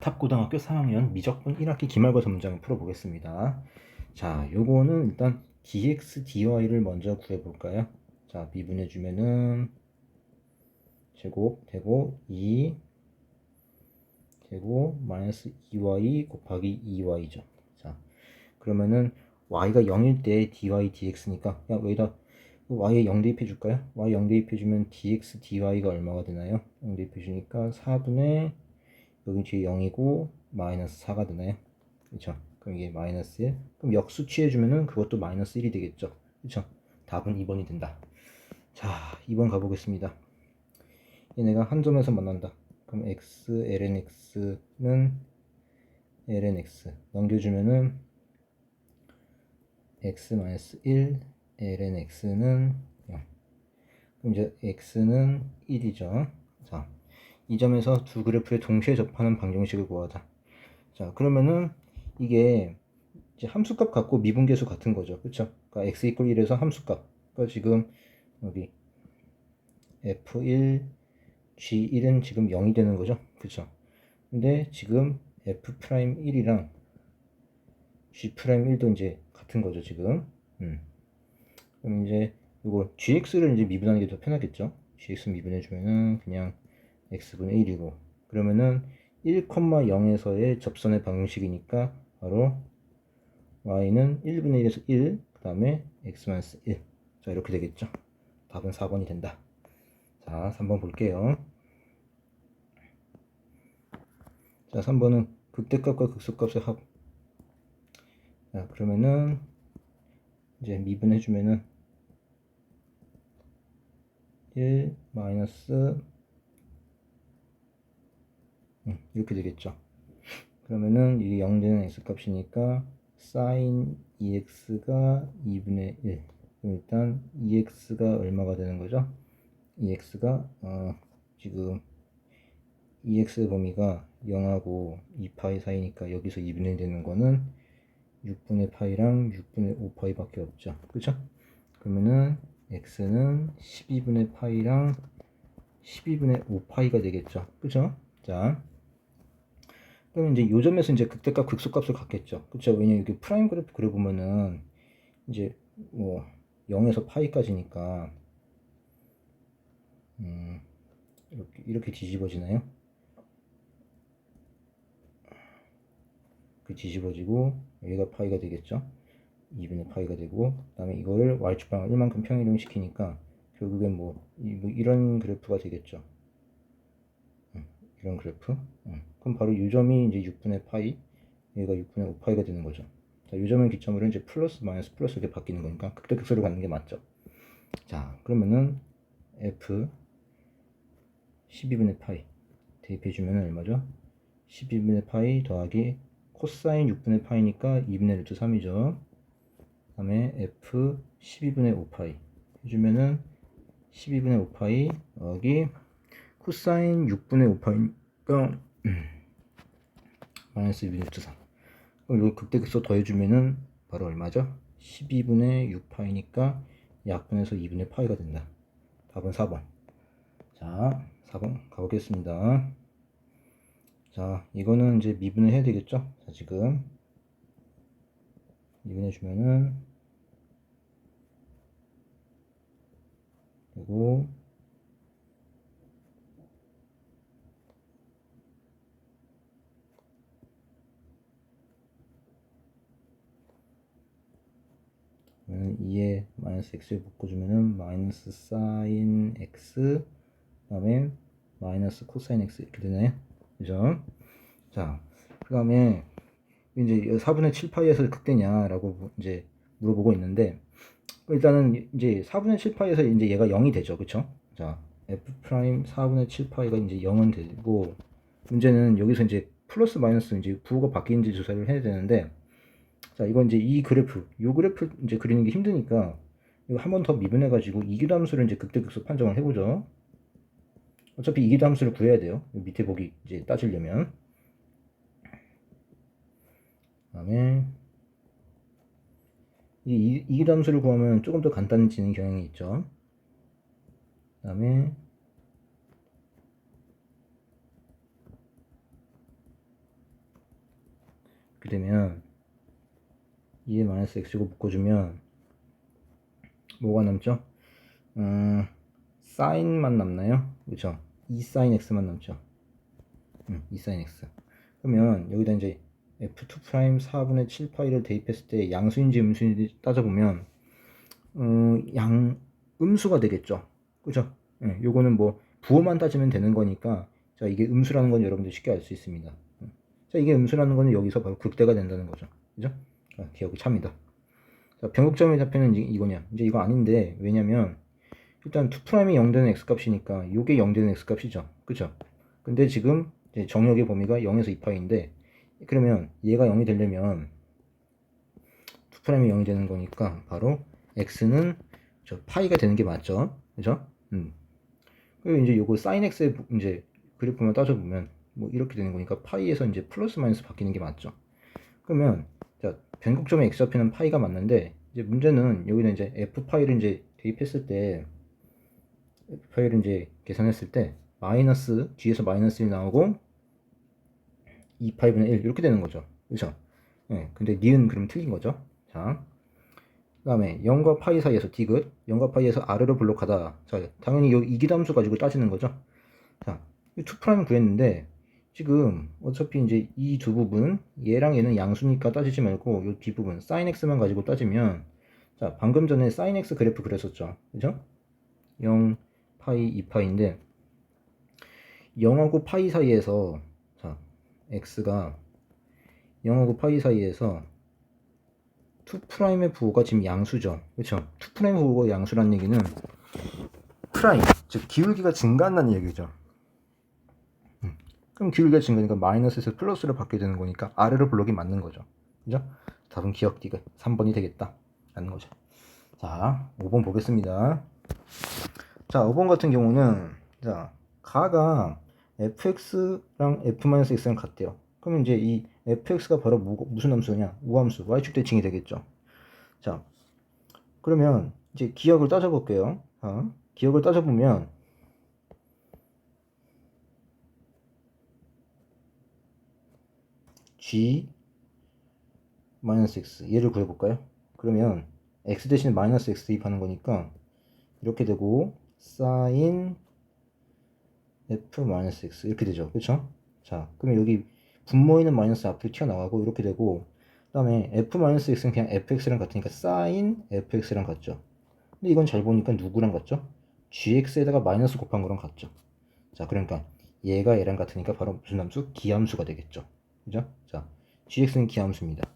탑고등학교 3학년 미적분 1학기 기말고사 문장을 풀어보겠습니다. 자, 요거는 일단 dx dy를 먼저 구해볼까요? 자, 미분해주면은 제곱 되고 2 제곱 마이너스 2y 곱하기 2y죠. 자, 그러면은 y가 0일 때 dy dx니까 그냥 여기다 y에 0 대입해줄까요? y 0 대입해주면 dx dy가 얼마가 되나요? 0 대입해주니까 4분의 여기 뒤에 0이고 마이너스 4가 되나요? 그렇죠? 그럼 이게 마이너스 1. 그럼 역수 취해주면은 그것도 마이너스 1이 되겠죠? 그렇죠? 답은 2번이 된다. 자, 2번 가보겠습니다. 얘네가 한 점에서 만난다. 그럼 x, ln x는 ln x 넘겨주면은 x 마이너스 1, ln x는 0. 그럼 이제 x는 1이죠. 자, 이 점에서 두 그래프에 동시에 접하는 방정식을 구하자. 자, 그러면은 이게 이제 함수값 갖고 미분계수 같은 거죠. 그쵸? 그러니까 x 이퀄 1에서 함수값. 그러니까 지금 여기 f1, g1은 지금 0이 되는 거죠. 그쵸? 근데 지금 f'1이랑 g'1도 이제 같은 거죠, 지금. 그럼 이제 이거 gx를 이제 미분하는 게 더 편하겠죠? gx 미분해주면은 그냥 x분의 1이고. 그러면은 1,0에서의 접선의 방정식이니까 바로 y는 1분의 1에서 1, 그 다음에 x-1. 자, 이렇게 되겠죠. 답은 4번이 된다. 자, 3번 볼게요. 자, 3번은 극대값과 극소값의 합. 자, 그러면은 이제 미분해주면은 1 마이너스 이렇게 되겠죠. 그러면은 이게 0 되는 x값이니까 sin 2x가 2분의 1. 그럼 일단 2x가 얼마가 되는 거죠? 2x가 지금 2x의 범위가 0하고 2파이 사이니까 여기서 2분의 1 되는 거는 6분의 파이랑 6분의 5파이 밖에 없죠. 그쵸? 그러면은 x는 12분의 파이랑 12분의 5파이가 되겠죠. 그쵸? 자, 그러면 이제 요점에서 이제 극대값 극소값을 갖겠죠. 그쵸? 왜냐면 여기 프라임 그래프 그려보면은 이제 뭐 0에서 파이까지니까 이렇게 뒤집어지나요? 그 뒤집어지고 여기가 파이가 되겠죠. 2분의 파이가 되고, 그 다음에 이거를 y축방을 1만큼 평이동 시키니까 결국엔 뭐 이런 그래프가 되겠죠. 이런 그래프. 그럼 바로 이 점이 이제 6분의 파이, 얘가 6분의 5파이가 되는 거죠. 자, 이 점을 기점으로 이제 플러스 마이너스 플러스 이렇게 바뀌는 거니까 극대극소를 갖는 게 맞죠. 자, 그러면은 f 12분의 파이 대입해주면 얼마죠? 12분의 파이 더하기 코사인 6분의 파이니까 2분의 루트 3이죠. 그 다음에 f 12분의 5파이 해주면은 12분의 5파이 더하기 코사인 6분의 5파이니까 마이너스 2분의 루트 3. 그럼 이거 극대극소 더해주면은 바로 얼마죠? 12분의 6파이니까 약분해서 2분의 파이가 된다. 답은 4번. 자, 4번 가보겠습니다. 자, 이거는 이제 미분을 해야 되겠죠? 자, 지금 미분해주면은 그리고 그러면 2에 마이너스 x를 묶어주면은 마이너스 사인 x 그 다음에 마이너스 코사인 x 이렇게 되나요? 그죠? 자, 그 다음에 이제 4분의 7파이에서 극대냐라고 이제 물어보고 있는데 일단은 이제 4분의 7파이에서 이제 얘가 0이 되죠. 그쵸? 자, f 프라임 4분의 7파이가 이제 0은 되고 문제는 여기서 이제 플러스 마이너스 이제 부호가 바뀌는지 조사를 해야 되는데 자, 이건 이제 이 그래프, 요 그래프 이제 그리는 게 힘드니까 이거 한 번 더 미분해 가지고 이기도 함수를 이제 극대극소 판정을 해보죠. 어차피 이기도 함수를 구해야 돼요. 밑에 보기 이제 따지려면. 그다음에 이 이기도 함수를 구하면 조금 더 간단해지는 경향이 있죠. 그다음에 이렇게 되면 2의 마이너스 x제곱 묶어주면 뭐가 남죠? 사인만 남나요? 그쵸? 2 사인 x만 남죠. 2 사인 x. 그러면 여기다 이제 f2 프라임 4분의 7파이를 대입했을 때 양수인지 음수인지 따져보면 음수가 되겠죠. 그죠? 예, 요거는 뭐 부호만 따지면 되는 거니까 자, 이게 음수라는 건 여러분들 쉽게 알 수 있습니다. 자, 이게 음수라는 거는 여기서 바로 극대가 된다는 거죠. 그죠? 기억이 찹니다. 자, 변곡점의 좌표는 이거냐? 이제 이거 아닌데, 왜냐면 일단 2'이 0 되는 x값이니까 요게 0 되는 x값이죠. 그쵸? 근데 지금 이제 정역의 범위가 0에서 2파인데, 그러면 얘가 0이 되려면 2'이 0이 되는 거니까 바로 x는 저 파이가 되는 게 맞죠. 그죠? 그리고 이제 요거 sin x의 이제 그래프만 따져보면 뭐 이렇게 되는 거니까 파이에서 이제 플러스 마이너스 바뀌는 게 맞죠. 그러면 자, 변곡점의 x좌표는 파이가 맞는데 이제 문제는 여기는 이제 f 파이를 이제 대입했을 때 f 파이를 이제 계산했을 때 마이너스 뒤에서 마이너스 1 나오고 2파이분의 1 이렇게 되는 거죠. 그렇죠? 네, 근데 니은 그럼 틀린 거죠. 자, 그 다음에 0과 파이 사이에서 디귿, 0과 파이에서 아래로 블록하다. 자, 당연히 이 이기담수 가지고 따지는 거죠. 자, 2' 구했는데 지금 어차피 이제 이 두 부분 얘랑 얘는 양수니까 따지지 말고 이 뒷부분 sin x만 가지고 따지면 자, 방금 전에 sin x 그래프 그렸었죠. 그죠? 0 파이 2파이인데 0하고 파이 사이에서 자, x가 0하고 파이 사이에서 2'의 부호가 지금 양수죠. 그렇죠? 2'의 부호가 양수란 얘기는 프라임, 즉 기울기가 증가한다는 얘기죠. 그럼 기울기가 증가하니까 마이너스에서 플러스로 바뀌게 되는 거니까 아래로 블록이 맞는 거죠. 그죠? 답은 기억 디귿 3번이 되겠다 라는 거죠. 자, 5번 보겠습니다. 자, 5번 같은 경우는 자, 가가 fx랑 f-x랑 같대요. 그럼 이제 이 fx가 바로 무슨 함수냐? 우함수, y축 대칭이 되겠죠. 자, 그러면 이제 기억을 따져볼게요. 기억을 따져보면 g 마이너스 x 얘를 구해볼까요? 그러면 x 대신 마이너스 x 대입하는 거니까 이렇게 되고 sin f 마이너스 x 이렇게 되죠. 그쵸? 자, 그러면 여기 분모에는 마이너스 앞으로 튀어나가고 이렇게 되고 그 다음에 f 마이너스 x는 그냥 fx랑 같으니까 sin fx랑 같죠. 근데 이건 잘 보니까 누구랑 같죠? gx에다가 마이너스 곱한 거랑 같죠. 자, 그러니까 얘가 얘랑 같으니까 바로 무슨 함수? 기함수가 되겠죠. 그죠? 자, gx는 기함수입니다.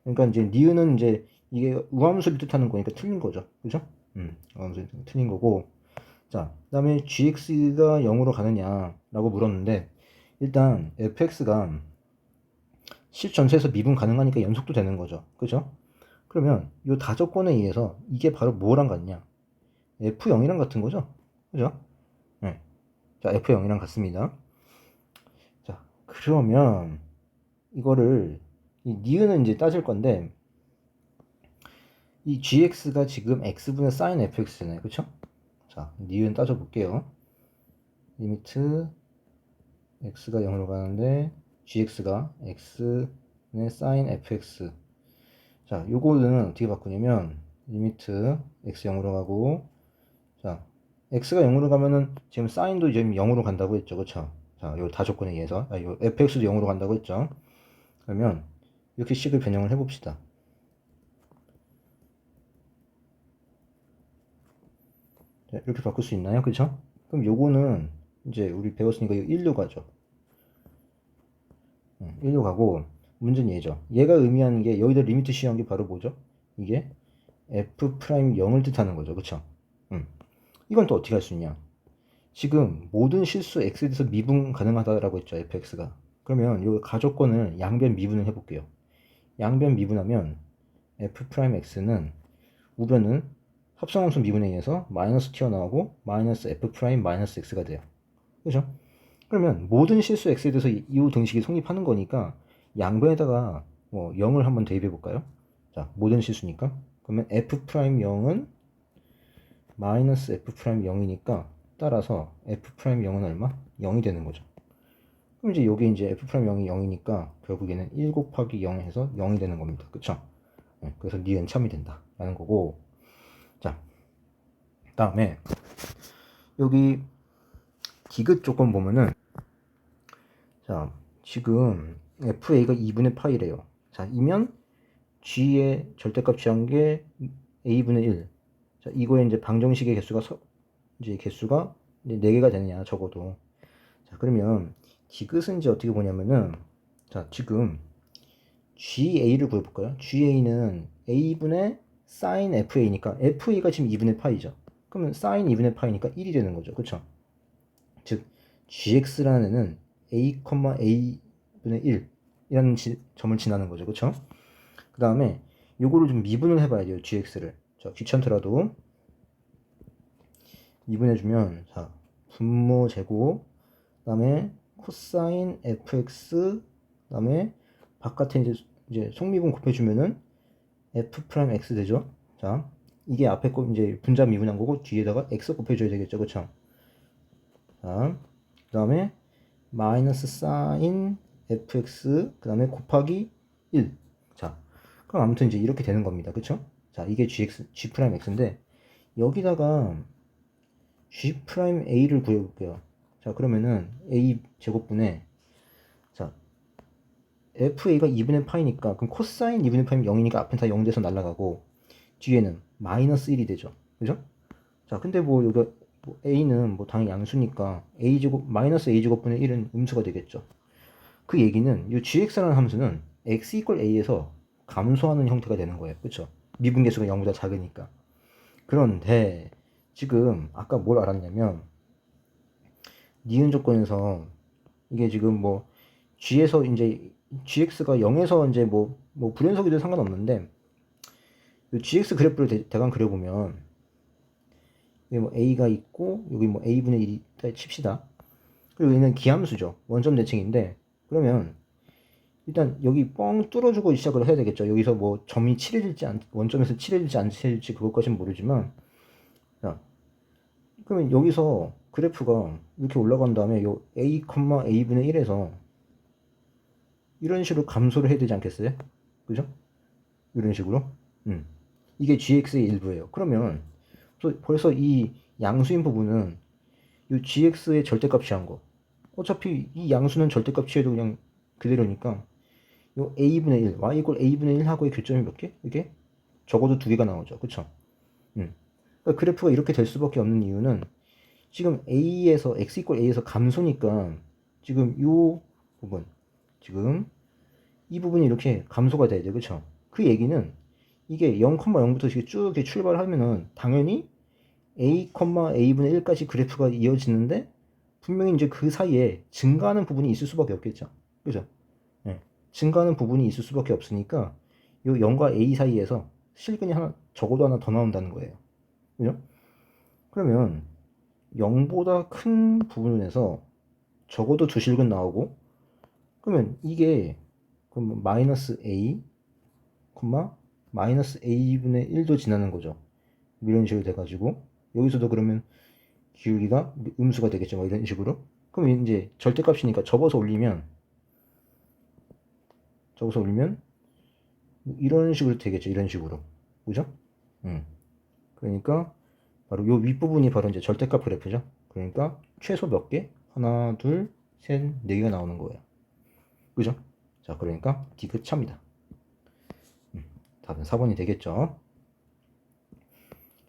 그러니까 이제 니은은 이제 이게 우함수를 뜻하는 거니까 틀린 거죠. 그죠? 우함수 틀린 거고. 자, 그 다음에 gx가 0으로 가느냐라고 물었는데 일단 fx가 실 전체에서 미분 가능하니까 연속도 되는 거죠. 그죠? 그러면 이 다조건에 의해서 이게 바로 뭐랑 같냐? f0이랑 같은 거죠. 그죠? 네. 자, f0이랑 같습니다. 자, 그러면 이거를 이 니은은 이제 따질 건데 이 gx가 지금 x분의 sin fx잖아요. 그쵸? 자, 니은 따져 볼게요. 리미트 x가 0으로 가는데 gx가 x분의 sin fx. 자, 요거는 어떻게 바꾸냐면 리미트 x 0으로 가고 자, x가 0으로 가면은 지금 sine도 지금 0으로 간다고 했죠. 그쵸? 자, 요 다조건에 의해서 요 fx도 0으로 간다고 했죠. 그러면 이렇게 식을 변형을 해봅시다. 자, 이렇게 바꿀 수 있나요? 그쵸? 그럼 요거는 이제 우리 배웠으니까 이거 1로 가죠. 1로 가고 문제는 얘죠. 얘가 의미하는 게 여기다 리미트 씌운 게 바로 뭐죠? 이게 f'0을 뜻하는 거죠. 그쵸? 이건 또 어떻게 할 수 있냐? 지금 모든 실수 x에 대해서 미분 가능하다라고 했죠. fx가. 그러면 이 가조건을 양변 미분을 해볼게요. 양변 미분하면 f'x는 우변은 합성함수 미분에 의해서 마이너스 튀어나오고 마이너스 f' 마이너스 x가 돼요. 그죠? 그러면 모든 실수 x에 대해서 이 등식이 성립하는 거니까 양변에다가 뭐 0을 한번 대입해 볼까요? 자, 모든 실수니까. 그러면 f'0은 마이너스 f'0이니까 따라서 f'0은 얼마? 0이 되는 거죠. 그럼 이제 여기 이제 f'0이 0이니까 결국에는 1 곱하기 0 해서 0이 되는 겁니다. 그쵸? 네, 그래서 니은 참이 된다 라는 거고. 자, 그 다음에 여기 디귿 조건 보면은, 자, 지금 fa가 2분의 파이래요. 자, 이면 g의 절대값 취한 게 a분의 1. 자, 이거에 이제 방정식의 개수가 이제 개수가 이제 4개가 되느냐, 적어도. 자, 그러면 디귿은 이제 어떻게 보냐면은, 자, 지금 GA를 구해볼까요? GA는 A분의 sin FA니까, FA가 지금 2분의 파이죠. 그러면 sin 2분의 파이니까 1이 되는 거죠. 그쵸? 즉, GX라는 애는 A, A분의 1이라는 점을 지나는 거죠. 그쵸? 그 다음에 요거를 좀 미분을 해봐야 돼요. GX를. 자, 귀찮더라도 미분해주면, 자, 분모 제곱, 그 다음에 코사인 fx, 그 다음에 바깥에 이제 속미분 곱해주면은 f 프라임 x 되죠. 자, 이게 앞에 거 이제 분자 미분한 거고 뒤에다가 x 곱해줘야 되겠죠. 그쵸? 자, 그 다음에 마이너스 사인 fx, 그 다음에 곱하기 1. 자, 그럼 아무튼 이제 이렇게 되는 겁니다. 그쵸? 자, 이게 g 프라임 x인데 여기다가 g 프라임 a를 구해볼게요. 자, 그러면은 a 제곱분에, 자, fa가 2분의 파이니까 그럼 코사인 2분의 파이면 0이니까 앞엔 다 0 돼서 날아가고 뒤에는 마이너스 1이 되죠. 그죠? 자, 근데 뭐 여기 뭐 a는 뭐 당연히 양수니까 a 제곱 마이너스 a 제곱분의 1은 음수가 되겠죠. 그 얘기는 이 gx라는 함수는 x 이퀄 a에서 감소하는 형태가 되는 거예요. 그렇죠? 미분계수가 0보다 작으니까. 그런데 지금 아까 뭘 알았냐면 니은 조건에서 이게 지금 뭐 g에서 이제 gx가 0에서 이제 뭐 불연속이도 상관없는데 이 gx 그래프를 대강 그려보면 여기 뭐 a가 있고 여기 뭐 a분의 1이 칩시다. 그리고 얘는 기함수죠. 원점 대칭인데 그러면 일단 여기 뻥 뚫어주고 시작을 해야 되겠죠. 여기서 뭐 점이 칠해질지 원점에서 칠해질지 안 칠해질지 그것까지는 모르지만, 자, 그러면 여기서 그래프가 이렇게 올라간 다음에 요 a, a분의 1에서 이런 식으로 감소를 해야 되지 않겠어요? 그죠? 이런 식으로. 이게 gx의 일부예요. 그러면 벌써 이 양수인 부분은 이 gx의 절대값 취한 거. 어차피 이 양수는 절대값 취해도 그냥 그대로니까 요 a분의 1, y 이퀄 a분의 1하고의 교점이 몇 개? 이게 적어도 2개가 나오죠. 그쵸? 그러니까 그래프가 이렇게 될 수밖에 없는 이유는 지금 a에서 x 이퀄 a에서 감소니까 지금 요 부분, 지금 이 부분이 이렇게 감소가 돼야 돼. 그쵸? 그 얘기는 이게 0,0부터 이렇게 쭉 이렇게 출발하면은 당연히 a, a분의 1까지 그래프가 이어지는데 분명히 이제 그 사이에 증가하는 부분이 있을 수밖에 없겠죠. 그죠? 네. 증가하는 부분이 있을 수밖에 없으니까 요 0과 a 사이에서 실근이 하나 적어도 하나 더 나온다는 거예요. 그죠? 그러면 0보다 큰 부분에서 적어도 두 실근 나오고 그러면 이게 그럼 마이너스 a, 마이너스 a분의 1도 지나는 거죠. 이런 식으로 돼가지고 여기서도 그러면 기울기가 음수가 되겠죠. 뭐 이런 식으로. 그럼 이제 절대값이니까 접어서 올리면 이런 식으로 되겠죠. 이런 식으로. 그죠? 그러니까 바로 요 윗부분이 바로 이제 절대값 그래프죠. 그러니까 최소 몇 개? 하나, 둘, 셋, 네 개가 나오는 거예요. 그죠? 자, 그러니까 디귿 차입니다. 답은 4번이 되겠죠.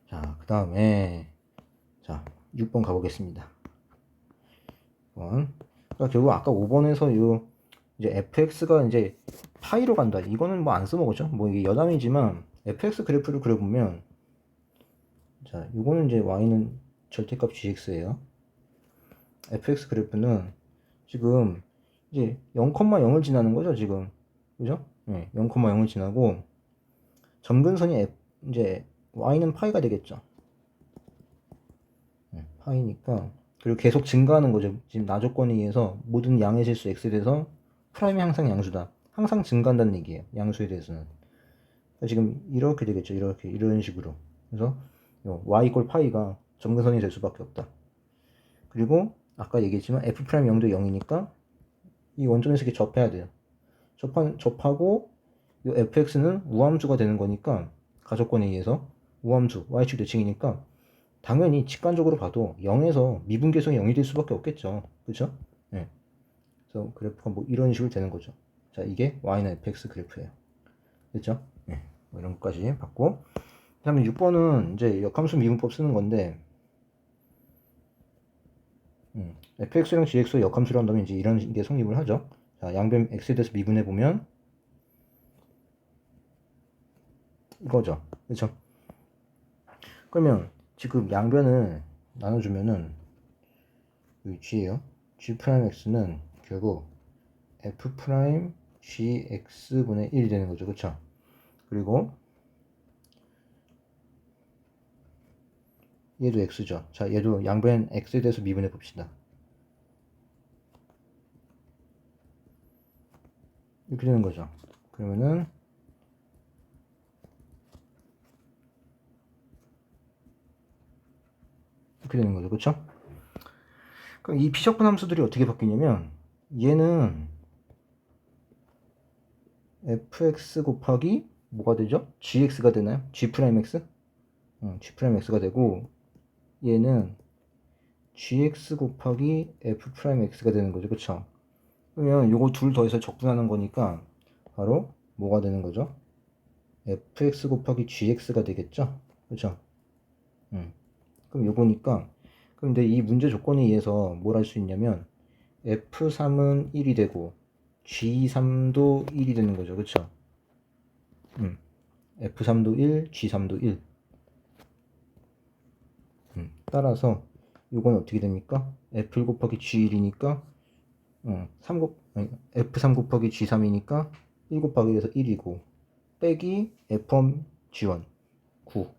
자, 그 다음에 자 6번 가보겠습니다. 6번. 그러니까 결국 아까 5번에서 요 이제 fx가 이제 파이로 간다. 이거는 뭐 안 써먹었죠. 뭐 이게 여담이지만 fx 그래프를 그려보면, 자, 이거는 이제 y는 절대값 gx예요. fx 그래프는 지금 이제 0,0을 지나는 거죠, 지금. 그죠? 네, 0,0을 지나고 점근선이 이제 y는 파이가 되겠죠. 파이니까. 그리고 계속 증가하는 거죠. 지금 나조건에 의해서 모든 양의 실수 x에 대해서 프라임이 항상 양수다. 항상 증가한다는 얘기예요. 양수에 대해서는. 그러니까 지금 이렇게 되겠죠. 이렇게 이런 식으로. 그래서 y 이퀄 파이가 점근선이 될 수밖에 없다. 그리고 아까 얘기했지만 f 프라임 0도 0이니까 이 원점에서 이렇게 접해야 돼요. 접하고 이 fx는 우함수가 되는 거니까 가속권에 의해서 우함수 y축 대칭이니까 당연히 직관적으로 봐도 0에서 미분계성이 0이 될 수밖에 없겠죠. 그렇죠? 네. 그래서 그래프가 뭐 이런 식으로 되는 거죠. 자, 이게 y는 fx 그래프예요. 됐죠? 네. 뭐 이런 것까지 봤고, 그다음에 6번은 이제 역함수 미분법 쓰는 건데, fx랑 gx의 역함수를 한다면 이제 이런 게 성립을 하죠. 자, 양변 x에 대해서 미분해 보면 이거죠. 그렇죠? 그러면 지금 양변을 나눠주면은 이 g예요. g 프라임 x는 결국 f 프라임 gx분의 1이 되는 거죠. 그쵸? 그리고 얘도 x죠. 자, 얘도 양변 x에 대해서 미분해 봅시다. 이렇게 되는 거죠. 그러면은 이렇게 되는 거죠. 그쵸? 그럼 이 비적분 함수들이 어떻게 바뀌냐면 얘는 fx 곱하기 뭐가 되죠? gx가 되나요? g 프라임 x? g 프라임 x가 되고 얘는 gx 곱하기 f 프라임 x가 되는 거죠. 그쵸? 그러면 요거 둘 더해서 적분하는 거니까 바로 뭐가 되는 거죠? fx 곱하기 gx가 되겠죠? 그쵸? 그럼 요거니까 그럼 근데 이 문제 조건에 의해서 뭘 할 수 있냐면 f3은 1이 되고 g3도 1이 되는 거죠. 그쵸? f3도 1, g3도 1. 따라서 이건 어떻게 됩니까? f1 곱하기 g1이니까 f3 곱하기 g3이니까 1 곱하기 해서 1이고 빼기 f1 g1 9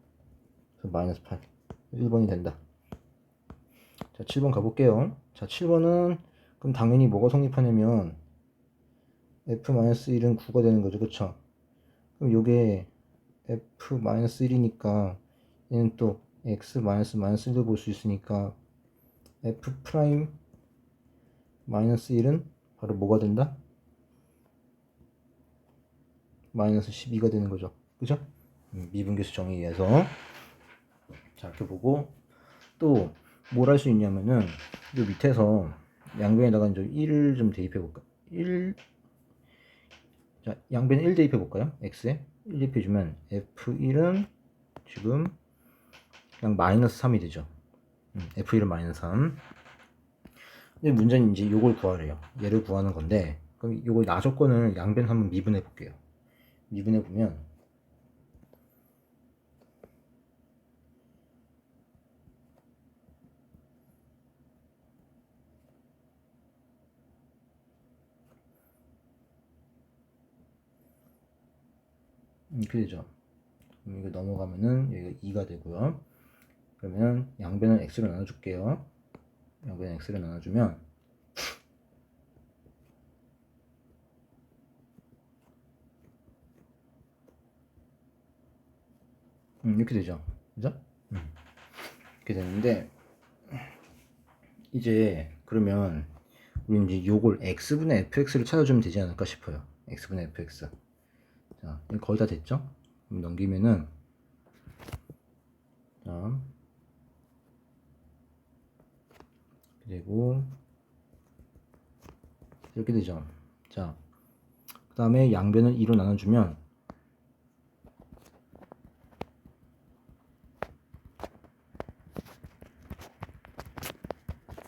그래서 마이너스 8 1번이 된다. 자, 7번 가볼게요. 자, 7번은 그럼 당연히 뭐가 성립하냐면 f-1은 9가 되는 거죠. 그쵸? 그럼 요게 f-1이니까 얘는 또 x-1을 볼 수 있으니까 f 프라임 마이너스 1은 바로 뭐가 된다? 마이너스 12가 되는 거죠. 그죠? 미분계수 정의에 의해서. 자, 이렇게 보고 또 뭘 할 수 있냐면은 이 밑에서 양변에다가 이제 1을 좀 대입해 볼까? 1 자, 양변에 1 대입해 볼까요? x에 1 대입해 주면 f1은 지금 그냥 마이너스 3이 되죠. f1은 마이너스 3. 근데 문제는 이제 요걸 구하래요. 얘를 구하는 건데 그럼 요거 나조건을 양변 한번 미분해 볼게요. 미분해 보면 이렇게 되죠. 그럼 이거 넘어가면은 여기가 2가 되고요. 그러면 양변을 x로 나눠줄게요. 양변을 x로 나눠주면 이렇게 되죠. 그죠? 이렇게 되는데 이제 그러면 우리 이제 요걸 x분의 fx를 찾아주면 되지 않을까 싶어요. x분의 fx. 자, 거의 다 됐죠? 그럼 넘기면은 자, 그리고 이렇게 되죠. 자, 그 다음에 양변을 2로 나눠주면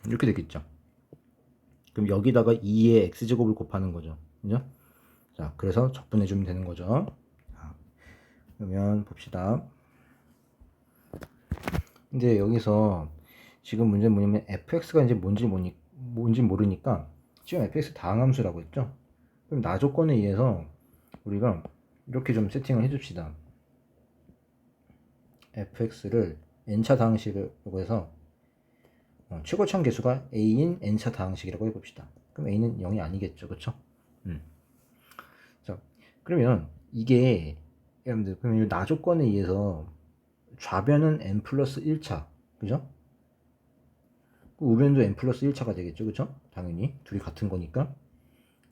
이렇게 되겠죠. 그럼 여기다가 2의 x제곱을 곱하는 거죠. 그죠? 자, 그래서 적분해주면 되는 거죠. 자, 그러면 봅시다. 근데 여기서 지금 문제는 뭐냐면 fx가 이제 뭔지 모르니까 지금 fx 다항함수라고 했죠. 그럼 나 조건에 의해서 우리가 이렇게 좀 세팅을 해줍시다. fx를 n차 다항식이라고 해서 최고참 계수가 a인 n차 다항식이라고 해봅시다. 그럼 a는 0이 아니겠죠, 그쵸? 자, 그러면 이게 여러분들 그러면 이 나 조건에 의해서 좌변은 n 플러스 1차, 그죠? 우변도 n 플러스 1차가 되겠죠, 그쵸? 당연히 둘이 같은 거니까.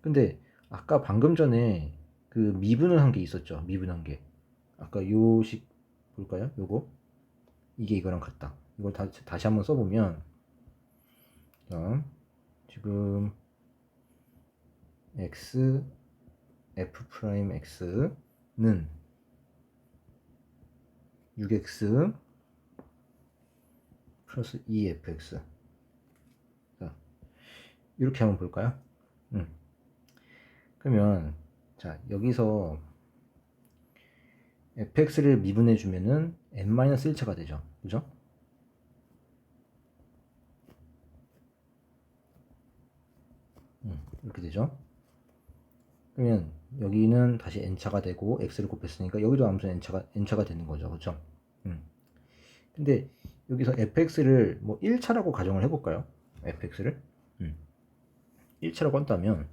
근데 아까 방금 전에 그 미분을 한 게 있었죠. 미분한 게. 아까 요식 볼까요? 요거. 이게 이거랑 같다. 이걸 다시 한번 써보면, 자, 지금 x f 프라임 x는 6x 플러스 2fx. 자, 이렇게 한번 볼까요? 그러면 자, 여기서 fx를 미분해 주면은 n-1차가 되죠. 그죠? 이렇게 되죠. 그러면 여기는 다시 n차가 되고 x를 곱했으니까 여기도 아무튼 n차가 되는 거죠. 그죠? 근데 여기서 fx를 뭐 1차라고 가정을 해볼까요? fx를 1차라고 한다면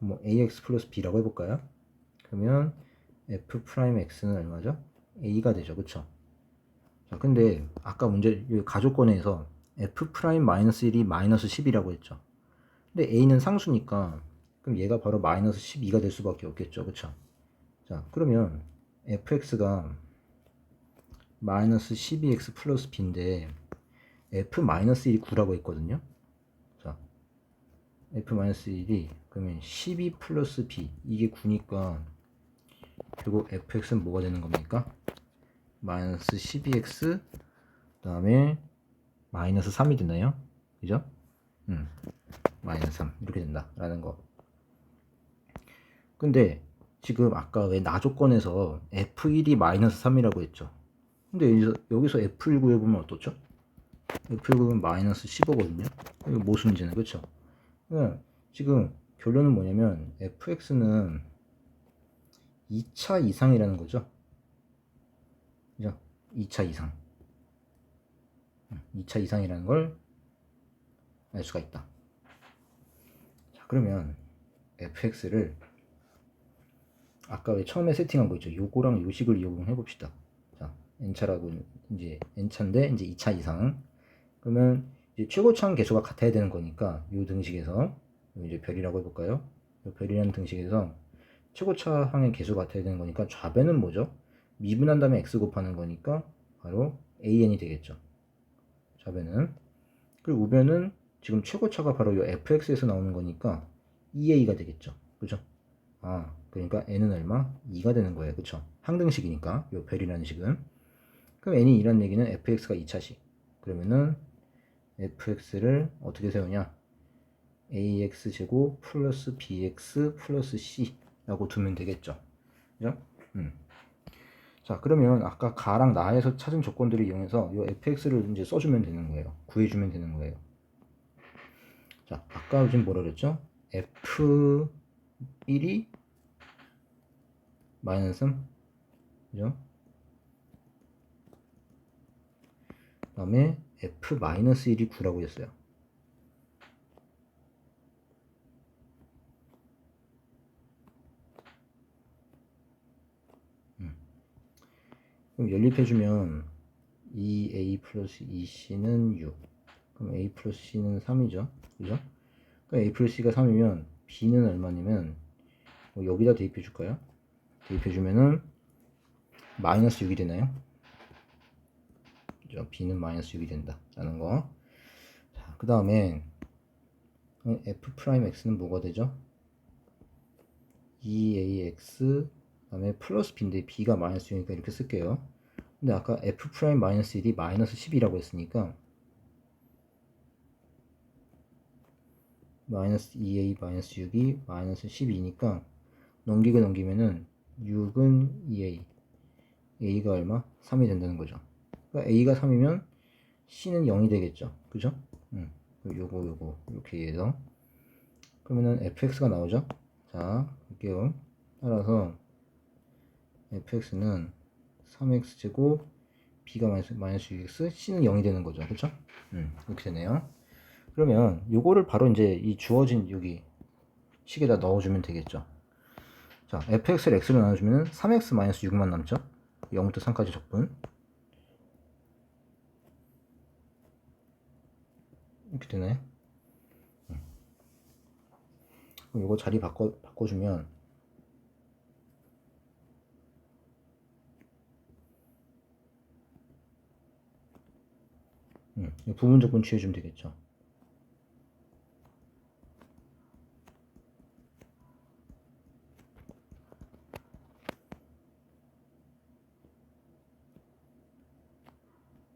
뭐 ax 플러스 b라고 해볼까요? 그러면 f 프라임 x는 얼마죠? a가 되죠. 그쵸? 자, 근데 아까 문제 가족권에서 f 프라임 마이너스 1이 마이너스 10이라고 했죠. 근데 a는 상수니까 그럼 얘가 바로 마이너스 12가 될 수밖에 없겠죠. 그쵸? 자, 그러면 fx가 마이너스 12x 플러스 b인데 f 마이너스 1이 9라고 했거든요. 자, f 마이너스 1이 그러면 12 플러스 b 이게 9니까 결국 fx는 뭐가 되는 겁니까? 마이너스 12x 그 다음에 마이너스 3이 되나요? 그죠? 마이너스 3 이렇게 된다라는 거. 근데 지금 아까 왜 나조건에서 f1이 마이너스 3이라고 했죠. 근데 여기서 f1 구해보면 어떻죠? f1 구하면 마이너스 15거든요. 이거 모순이잖아요. 그쵸? 지금 결론은 뭐냐면 fx는 2차 이상이라는 거죠. 그죠? 2차 이상. 2차 이상이라는 걸 알 수가 있다. 자, 그러면 fx를 아까 왜 처음에 세팅한 거 있죠? 요거랑 요식을 이용해 봅시다. 자, n차라고 이제 n차인데 이제 2차 이상. 그러면 이제 최고차항 계수가 같아야 되는 거니까 요 등식에서 이제 별이라고 해볼까요? 요 별이라는 등식에서 최고차항의 계수가 같아야 되는 거니까 좌변은 뭐죠? 미분한 다음에 x 곱하는 거니까 바로 an이 되겠죠. 좌변은. 그리고 우변은 지금 최고차가 바로 요 fx에서 나오는 거니까 2a가 되겠죠. 그죠? 아, 그러니까 n은 얼마? 2가 되는 거예요. 그쵸? 항등식이니까 요 별이라는 식은. 그럼 n이 2라는 얘기는 fx가 2차식. 그러면은 fx를 어떻게 세우냐? ax 제곱 플러스 bx 플러스 c라고 두면 되겠죠. 그죠? 자, 그러면 아까 가랑 나에서 찾은 조건들을 이용해서 요 fx를 이제 써주면 되는 거예요. 구해주면 되는 거예요. 자, 아까 지금 뭐라 그랬죠? f1이 마이너스 3, 그죠? 그 다음에 f-1이 9라고 했어요. 그럼 연립해주면 2a 플러스 2c는 6. 그럼 a 플러스 c는 3이죠. 그죠? 그럼 a 플러스 c가 3이면 b는 얼마냐면 여기다 대입해줄까요? 대입해주면은 마이너스 6이 되나요? 그죠? b는 마이너스 6이 된다 라는 거. 자, 그 다음에 f 프라임 x는 뭐가 되죠? 2ax 그 다음에 플러스 b인데 b가 마이너스 6이니까 이렇게 쓸게요. 근데 아까 f 프라임 마이너스 1이 마이너스 10이라고 했으니까 마이너스 2a 마이너스 6이 마이너스 12니까 넘기면은 6은 2a a가 얼마? 3이 된다는 거죠. 그러니까 a가 3이면 c는 0이 되겠죠. 그죠? 요거 이렇게 해서 그러면은 fx가 나오죠. 자, 볼게요. 따라서 fx는 3x 제곱 b가 마이너스 6x c는 0이 되는 거죠. 그쵸? 이렇게 되네요. 그러면 요거를 바로 이제 이 주어진 여기 식에다 넣어주면 되겠죠. 자, fx를 x로 나눠주면 3x 마이너스 6만 남죠. 0부터 3까지 적분. 이렇게 되네. 그럼 이거 자리 바꿔주면 부분 조건 취해주면 되겠죠.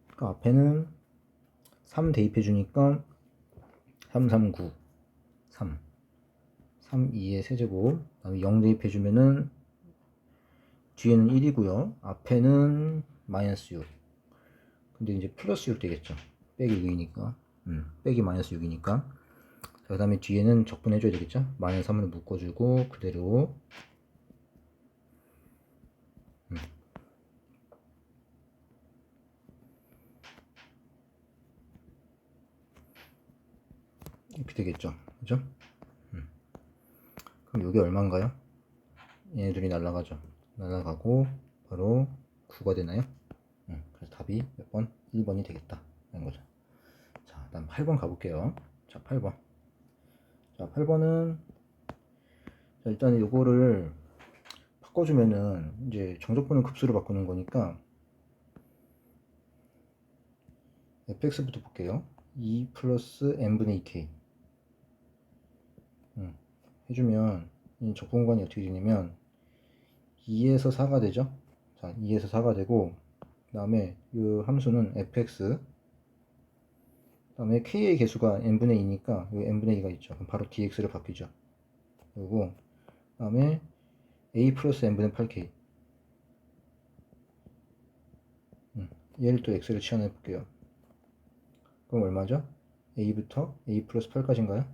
그러니까 앞에는 3 대입해 주니까 3, 3, 9, 3, 3, 2의 세제곱, 그다음에 0 대입해 주면은 뒤에는 1이고요. 앞에는 마이너스 6. 근데 이제 플러스 6 되겠죠. 빼기 6이니까. 빼기 마이너스 6이니까. 그 다음에 뒤에는 적분해줘야 되겠죠. 마이너스 3을 묶어주고 그대로. 이렇게 되겠죠. 그죠? 그럼 여기 얼마인가요? 얘네들이 날아가죠. 날아가고 바로 9가 되나요? 그래서 답이 몇 번? 1번이 되겠다. 라는 거죠. 자, 다음 8번 가볼게요. 자, 8번. 자, 8번은 일단 요거를 바꿔주면은 이제 정적분을 급수로 바꾸는 거니까 fx부터 볼게요. 2 플러스 n분의 2k 해주면 이 적분관이 어떻게 되냐면 2에서 4가 되죠. 자, 2에서 4가 되고 그 다음에 이 함수는 fx 그 다음에 k의 개수가 n분의 2니까 이 n분의 2가 있죠. 그럼 바로 dx를 바뀌죠. 그리고 그 다음에 a 플러스 n분의 8k 얘를 또 x를 치환해 볼게요. 그럼 얼마죠? a부터 a 플러스 8까지인가요?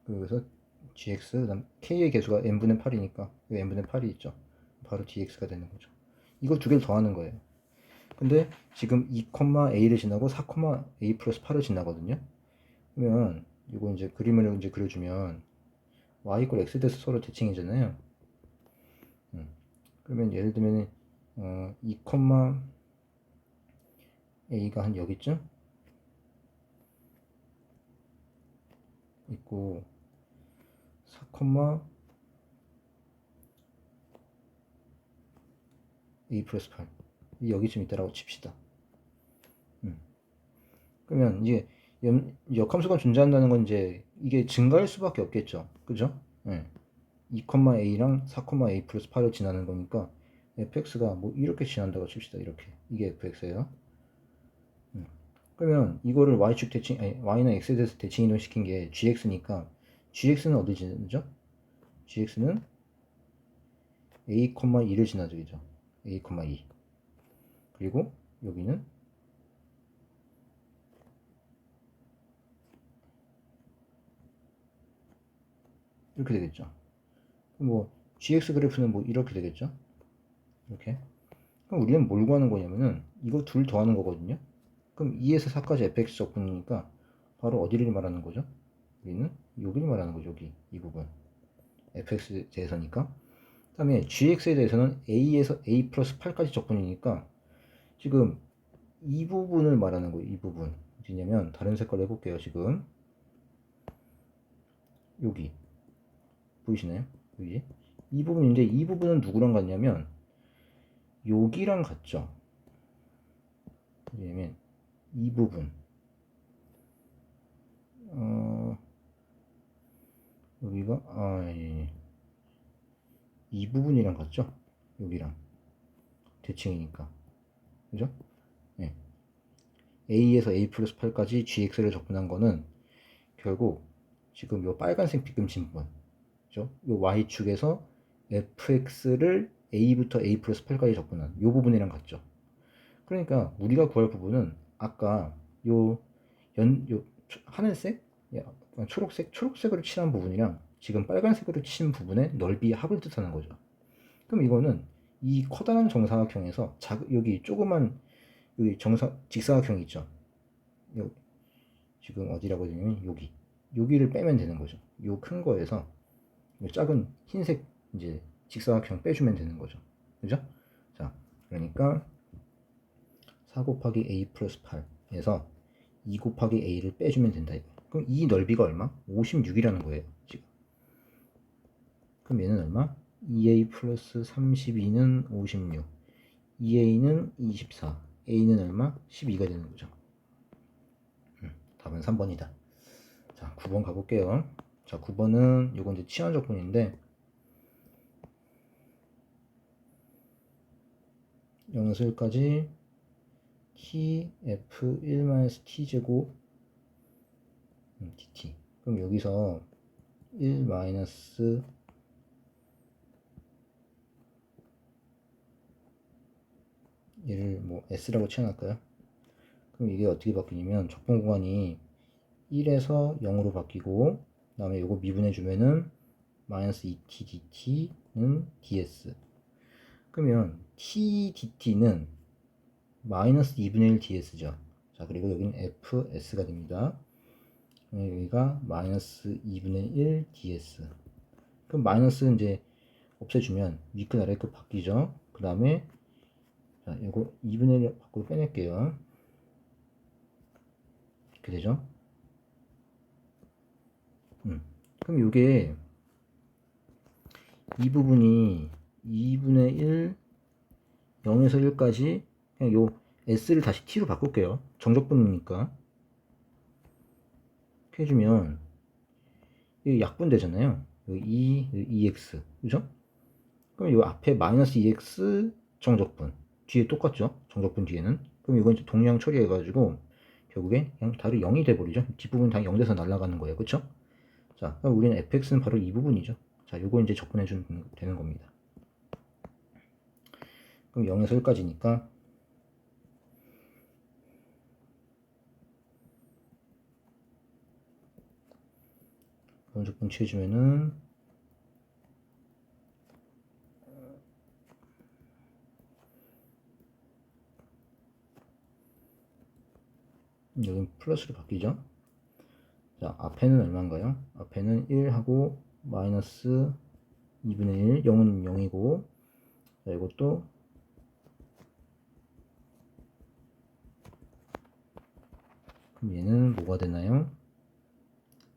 그래서 gx 그 다음 k의 개수가 n분의 8이니까 n분의 8이 있죠. 바로 dx가 되는 거죠. 이거 두 개를 더하는 거예요. 근데 지금 2,a를 지나고 4,a 플러스 8을 지나거든요. 그러면 이거 이제 그림을 이제 그려주면 y 이퀄 x 돼서 서로 대칭이잖아요. 그러면 예를 들면 2,a가 한 여기쯤 있고 4, a 플러스 8 여기쯤 있다라고 칩시다. 그러면 이제 역함수가 존재한다는 건 이제 이게 증가할 수밖에 없겠죠. 그죠? 네. 2,a랑 4,a 플러스 8을 지나는 거니까 fx가 뭐 이렇게 지난다고 칩시다. 이렇게 이게 fx예요. 그러면 이거를 y축 대칭, 아니, y는 x에 대해서 대칭 이동 시킨 게 gx니까 gx는 어디 지나죠? gx는 a, 2를 지나죠. 그죠? a, 2 그리고 여기는 이렇게 되겠죠. 뭐 gx 그래프는 뭐 이렇게 되겠죠. 이렇게. 그럼 우리는 뭘 구하는 거냐면은 이거 둘 더하는 거거든요. 그럼 2에서 4까지 fx 적분이니까 바로 어디를 말하는 거죠? 여기는 여기를 말하는 거죠. 여기 이 부분 fx에 대해서니까. 그 다음에 gx에 대해서는 a에서 a 플러스 8까지 적분이니까 지금 이 부분을 말하는 거예요. 이 부분 어디냐면 다른 색깔로 해볼게요. 지금 여기 보이시나요? 여기 이 부분인데 이 부분은 누구랑 같냐면 여기랑 같죠. 왜냐면 이 부분 여기가 이 부분이랑 같죠? 여기랑 대칭이니까 그죠? 네. a에서 a 플러스 8까지 gx를 적분한 거는 결국 지금 요 빨간색 빗금친 부분 그죠? 요 y축에서 fx를 a부터 a 플러스 8까지 적분한 요 부분이랑 같죠? 그러니까 우리가 구할 부분은 아까 요 하늘색, 초록색으로 칠한 부분이랑 지금 빨간색으로 친 부분의 넓이의 합을 뜻하는 거죠. 그럼 이거는 이 커다란 정사각형에서 여기 조그만 여기 직사각형 있죠. 지금 어디라고 되냐면 여기를 빼면 되는 거죠. 요 큰 거에서 요 작은 흰색 이제 직사각형 빼주면 되는 거죠. 그죠? 자, 그러니까 4 곱하기 a 플러스 8에서 2 곱하기 a를 빼주면 된다 이거. 그럼 이 넓이가 얼마? 56이라는 거예요, 지금. 그럼 얘는 얼마? 2a 플러스 32는 56, 2a는 24, a는 얼마? 12가 되는 거죠. 답은 3번이다. 자, 9번 가볼게요. 자, 9번은 요건 이제 치환 적분인데 0에서 1까지 t f1-t 제곱 dt. 그럼 여기서 1 마이너스 얘를 뭐 s라고 치워놨을까요? 그럼 이게 어떻게 바뀌냐면 적분 공간이 1에서 0으로 바뀌고 그 다음에 요거 미분해주면은 마이너스 2t dt는 ds. 그러면 t dt는 마이너스 2분의 1 ds죠. 자, 그리고 여기는 fs가 됩니다. 여기가 마이너스 2분의 1 ds. 그럼 마이너스 이제 없애주면 위끝 아래끝 바뀌죠. 그 다음에 자, 이거 2분의 1 밖으로 빼낼게요. 이렇게 되죠. 그럼 이게 이 부분이 2분의 1 0에서 1까지 그냥 요 s를 다시 t로 바꿀게요. 정적분이니까. 이렇게 해주면 이 약분되잖아요. 이 2x 그죠? 그럼 요 앞에 마이너스 2x 정적분 뒤에 똑같죠? 정적분 뒤에는. 그럼 이건 이제 동량 처리해가지고 결국에 그냥 다리 0이 돼버리죠. 뒷부분 다 0 돼서 날아가는 거예요. 그쵸? 자, 그럼 우리는 fx는 바로 이 부분이죠. 자, 요거 이제 접근해주면 되는 겁니다. 그럼 0에서 1까지니까 그런 조건 취해주면은 여기 플러스로 바뀌죠. 자, 앞에는 얼마인가요? 앞에는 1하고 마이너스 2분의 1, 0은 0이고 자, 이것도 그럼 얘는 뭐가 되나요?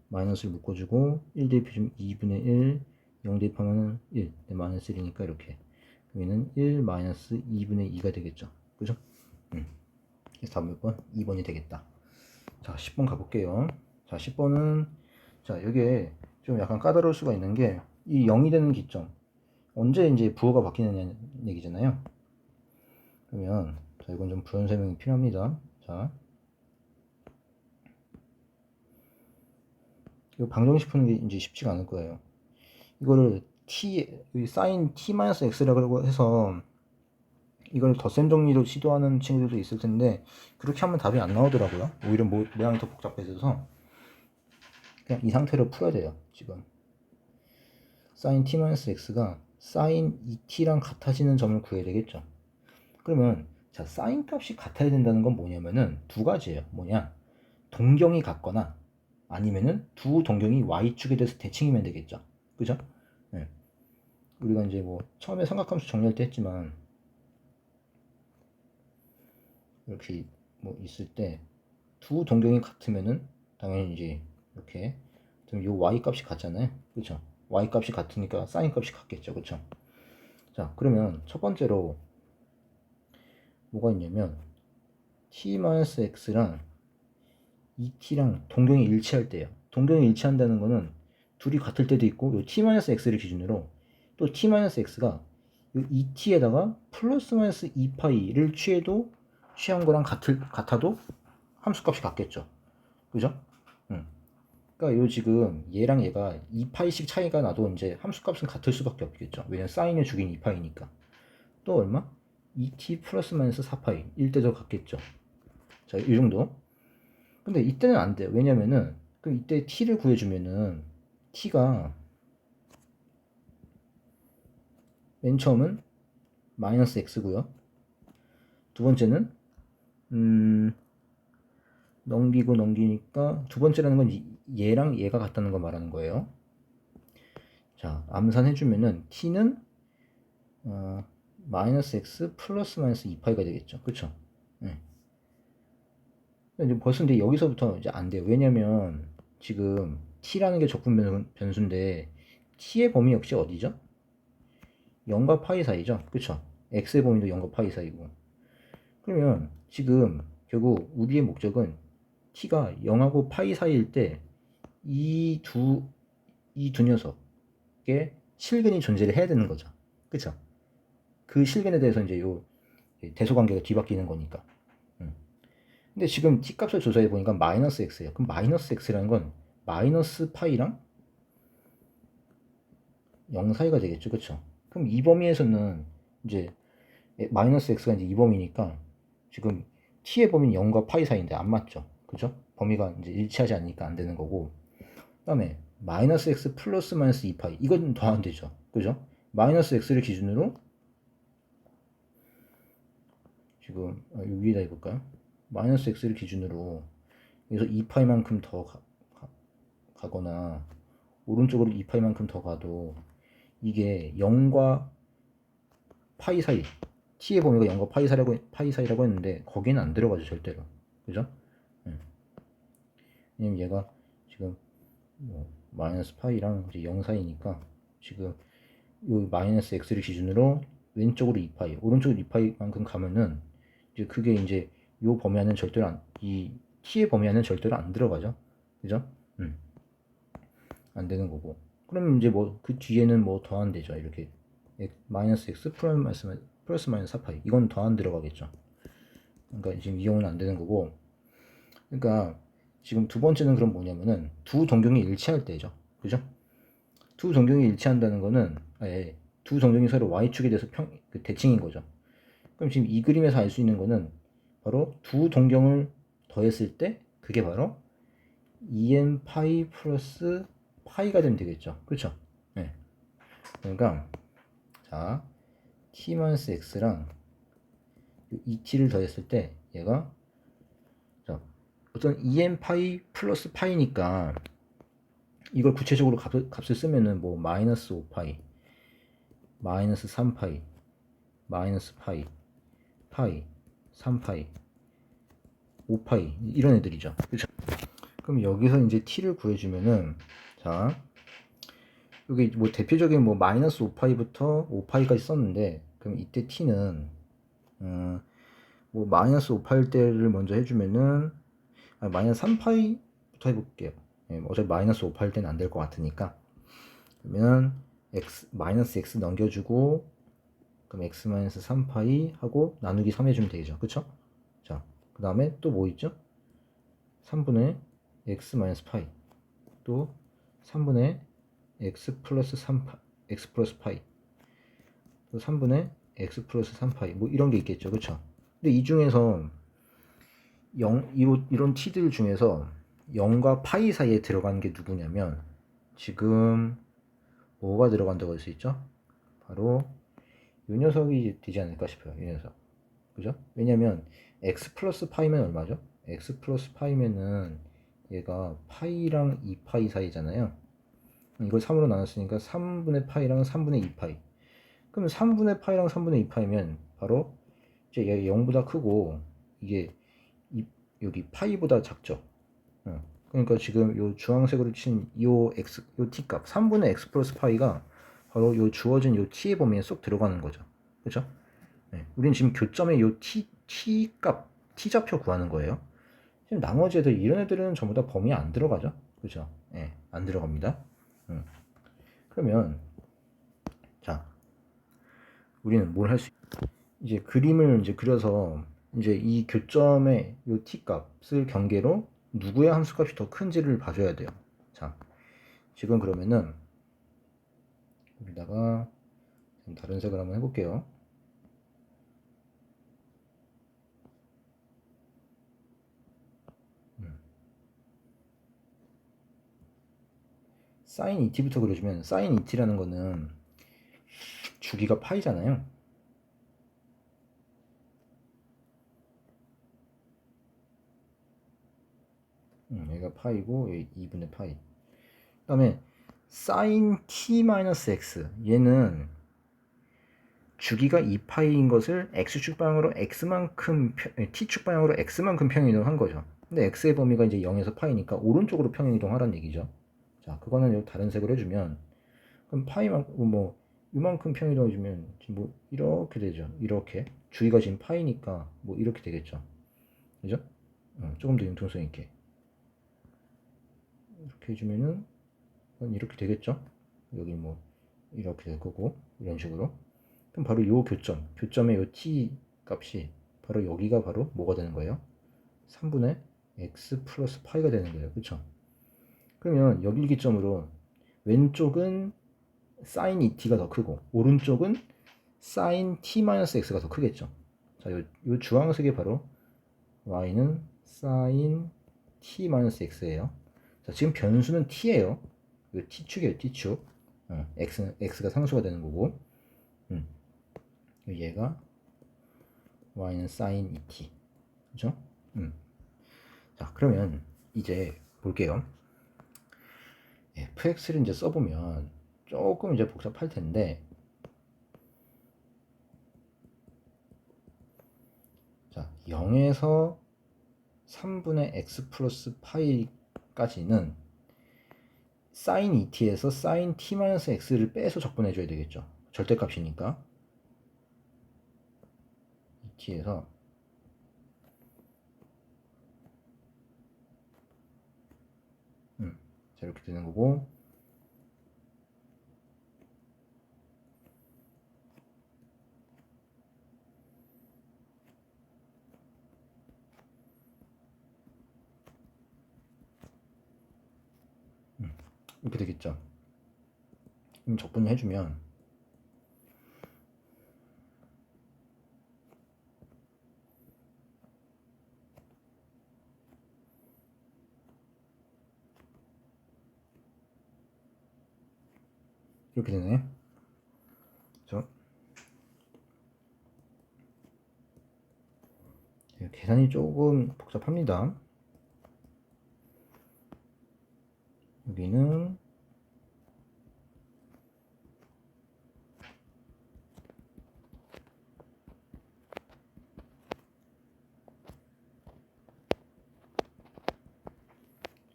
마이너스를 묶어주고 1 대입해주면 2분의 1, 0 대입하면 1, 네, 마이너스 1이니까 이렇게 그럼 얘는 1 마이너스 2분의 2가 되겠죠. 그죠? 그래서 답은 몇 번? 2번이 되겠다. 자, 10번 가볼게요. 자, 10번은 자, 여기에 좀 약간 까다로울 수가 있는 게 이 0이 되는 기점 언제 이제 부호가 바뀌느냐 얘기잖아요. 그러면 자, 이건 좀 부연 설명이 필요합니다. 자, 이거 방정식 푸는 게 이제 쉽지가 않을 거예요. 이거를 t 사인 t-x라고 해서 이걸 덧셈 정리로 시도하는 친구들도 있을 텐데 그렇게 하면 답이 안 나오더라고요. 오히려 모양이 더 복잡해져서 그냥 이 상태로 풀어야 돼요. 지금 사인 t-x가 사인 2t랑 같아지는 점을 구해야 되겠죠. 그러면 자, 사인 값이 같아야 된다는 건 뭐냐면은 두 가지예요. 뭐냐, 동경이 같거나 아니면은 두 동경이 y축에 대해서 대칭이면 되겠죠. 그죠? 네. 우리가 이제 뭐 처음에 삼각함수 정리할 때 했지만 이렇게 뭐 있을 때 두 동경이 같으면은 당연히 이제 이렇게 그럼 요 y 값이 같잖아요. 그렇죠? y 값이 같으니까 사인 값이 같겠죠. 그렇죠? 자, 그러면 첫 번째로 뭐가 있냐면 t-x랑 2t랑 동경이 일치할 때예요. 동경이 일치한다는 거는 둘이 같을 때도 있고 요 t-x를 기준으로 또 t-x가 요 2t에다가 플러스 마이너스 2파이를 취한 거랑 같아도 함수값이 같겠죠. 그죠? 그러니까 요 지금 얘랑 얘가 2파이씩 차이가 나도 이제 함수값은 같을 수밖에 없겠죠. 왜냐면 사인의 주기는 2파이니까. 또 얼마? 2t 플러스 마이너스 4파이 1대절 같겠죠. 자, 이 정도. 근데 이때는 안 돼요. 왜냐면은 그럼 이때 t를 구해주면은 t가 맨 처음은 마이너스 x고요. 두 번째는 넘기니까 두 번째라는 건 얘랑 얘가 같다는 거 말하는 거예요. 자, 암산해주면은 t는 마이너스 x 플러스 마이너스 2파이가 되겠죠. 그쵸? 네. 이제 벌써 근데 여기서부터 이제 안 돼요. 왜냐면 지금 t라는 게 적분 변수인데 t의 범위 역시 어디죠? 0과 파이 사이죠. 그쵸? x의 범위도 0과 파이 사이고. 그러면 지금 결국 우리의 목적은 t가 0하고 파이 사이일 때 이 두 녀석의 실근이 존재를 해야 되는 거죠. 그쵸? 그 실근에 대해서 이제 요 대소관계가 뒤바뀌는 거니까. 근데 지금 t 값을 조사해 보니까 마이너스 x예요. 그럼 마이너스 x라는 건 마이너스 파이랑 0 사이가 되겠죠. 그쵸? 그럼 이 범위에서는 이제 마이너스 x가 이제 이 범위니까 지금 t의 범위는 0과 파이 사이인데 안 맞죠. 그죠? 범위가 이제 일치하지 않으니까 안 되는 거고. 그 다음에 마이너스 x 플러스 마이너스 2파이 이건 더 안 되죠. 그죠? 마이너스 x를 기준으로 지금 위에다 해볼까요? 마이너스 x를 기준으로 여기서 2파이만큼 더 가거나 오른쪽으로 2파이만큼 더 가도 이게 0과 파이 사이 t의 범위가 0과 파이 사이라고 했는데 거기는 안 들어가죠 절대로. 그죠? 왜냐면 얘가 지금 뭐 마이너스 파이랑 이제 0 사이니까 지금 요 마이너스 x를 기준으로 왼쪽으로 2파이 오른쪽으로 2파이만큼 가면은 이제 그게 이제 요 범위 안에는 절대로 이 t의 범위 안에는 절대로 안 들어가죠. 그죠? 안 되는 거고. 그럼 이제 뭐 그 뒤에는 뭐 더한 되죠. 이렇게 마이너스 x 플러스 마이너스 4파이 이건 더한 들어가겠죠. 그러니까 지금 이 경우는 안 되는 거고. 그러니까 지금 두 번째는 그럼 뭐냐면은 두 동경이 일치할 때죠. 그죠? 두 동경이 일치한다는 거는 두 동경이 서로 y축에 대해서 대칭인 거죠. 그럼 지금 이 그림에서 알 수 있는 거는 바로 두 동경을 더했을 때 그게 바로 2n 파이 플러스 파이가 되면 되겠죠. 그렇죠? 네. 그러니까 자 t-x랑 2t를 더했을 때 얘가 자, 어떤 2n 파이 플러스 파이니까 이걸 구체적으로 값을 쓰면은 뭐 마이너스 5파이 마이너스 3파이 마이너스 파이 파이 3파이 5파이 이런 애들이죠. 그렇죠? 그럼 여기서 이제 t를 구해주면은 자 여기 뭐 대표적인 뭐 마이너스 5파이부터 5파이까지 썼는데 그럼 이때 t는 뭐 마이너스 5파일 때를 먼저 해주면은 마이너스 3파이부터 해볼게요. 어차피 마이너스 5파일 때는 안 될 것 같으니까 그러면 x 마이너스 x 넘겨주고 그럼 x 마이너스 3파이 하고 나누기 3 해주면 되죠. 그쵸? 자, 그 다음에 또 뭐 있죠? 3분의 x 마이너스 파이 또 3분의 x 플러스 3파 x 플러스 파이 또 3분의 x 플러스 3파이 뭐 이런 게 있겠죠. 그쵸? 근데 이 중에서 이런 t들 중에서 0과 파이 사이에 들어가는 게 누구냐면 지금 뭐가 들어간다고 할 수 있죠? 바로 이 녀석이 되지 않을까 싶어요. 이 녀석. 그죠? 왜냐면 x 플러스 파이면 얼마죠? x 플러스 파이면은 얘가 파이랑 2파이 사이잖아요. 이걸 3으로 나눴으니까 3분의 파이랑 3분의 2파이. 그럼 3분의 파이랑 3분의 2파이면 바로 이제 얘가 0보다 크고 이게 여기 파이보다 작죠. 그러니까 지금 요 주황색으로 친 요 t 값 3분의 x 플러스 파이가 바로 요 주어진 요 t의 범위에 쏙 들어가는 거죠. 그렇죠? 우린 지금 교점의 요 t 값 t 좌표 구하는 거예요. 지금 나머지 애들 이런 애들은 전부 다 범위에 안 들어가죠. 그렇죠? 안 들어갑니다. 그러면 자 우리는 뭘 할 수 이제 그림을 이제 그려서 이제 이 교점의 요 t 값을 경계로 누구의 함수값이 더 큰지를 봐줘야 돼요. 자, 지금 그러면은 여기다가 다른 색을 한번 해볼게요. sin et부터 그려주면 sin et라는 거는 주기가 파이잖아요. 여기가 파이고 여기 2분의 파이. 그 다음에 sin t-x 얘는 주기가 2파이인 것을 x축 방향으로 x만큼 t축 방향으로 x만큼 평행이동한 거죠. 근데 x의 범위가 이제 0에서 파이니까 오른쪽으로 평행이동하라는 얘기죠. 자, 그거는 다른 색으로 해주면 그럼 파이만큼 뭐 이만큼 평행이동해주면 지금 뭐 이렇게 되죠. 이렇게 주위가 지금 파이니까 뭐 이렇게 되겠죠. 그죠? 조금 더 융통성 있게 이렇게 해주면은 이렇게 되겠죠. 여기 뭐 이렇게 될 거고 이런 식으로. 그럼 바로 요 교점의 요 t 값이 바로 여기가 바로 뭐가 되는 거예요? 3분의 x 플러스 파이가 되는 거예요. 그쵸? 그러면 여기 일기점으로 왼쪽은 sin 2t가 더 크고 오른쪽은 sin t-x가 더 크겠죠. 자, 요 주황색이 바로 y는 sin t-x예요. 자, 지금 변수는 t예요. 요 t축이에요, t축. x가 상수가 되는 거고, 얘가 y는 sin 2t. 그죠? 자, 그러면 이제 볼게요. fx를 이제 써보면 조금 이제 복잡할 텐데, 자, 0에서 3분의 x 플러스 파이까지는 sin 2t에서 sin t-x를 빼서 적분해줘야 되겠죠. 절대값이니까. 2t에서 자, 이렇게 되는 거고, 이렇게 되겠죠. 그럼 적분을 해주면 이렇게 되네. 그죠? 계산이 조금 복잡합니다. 여기는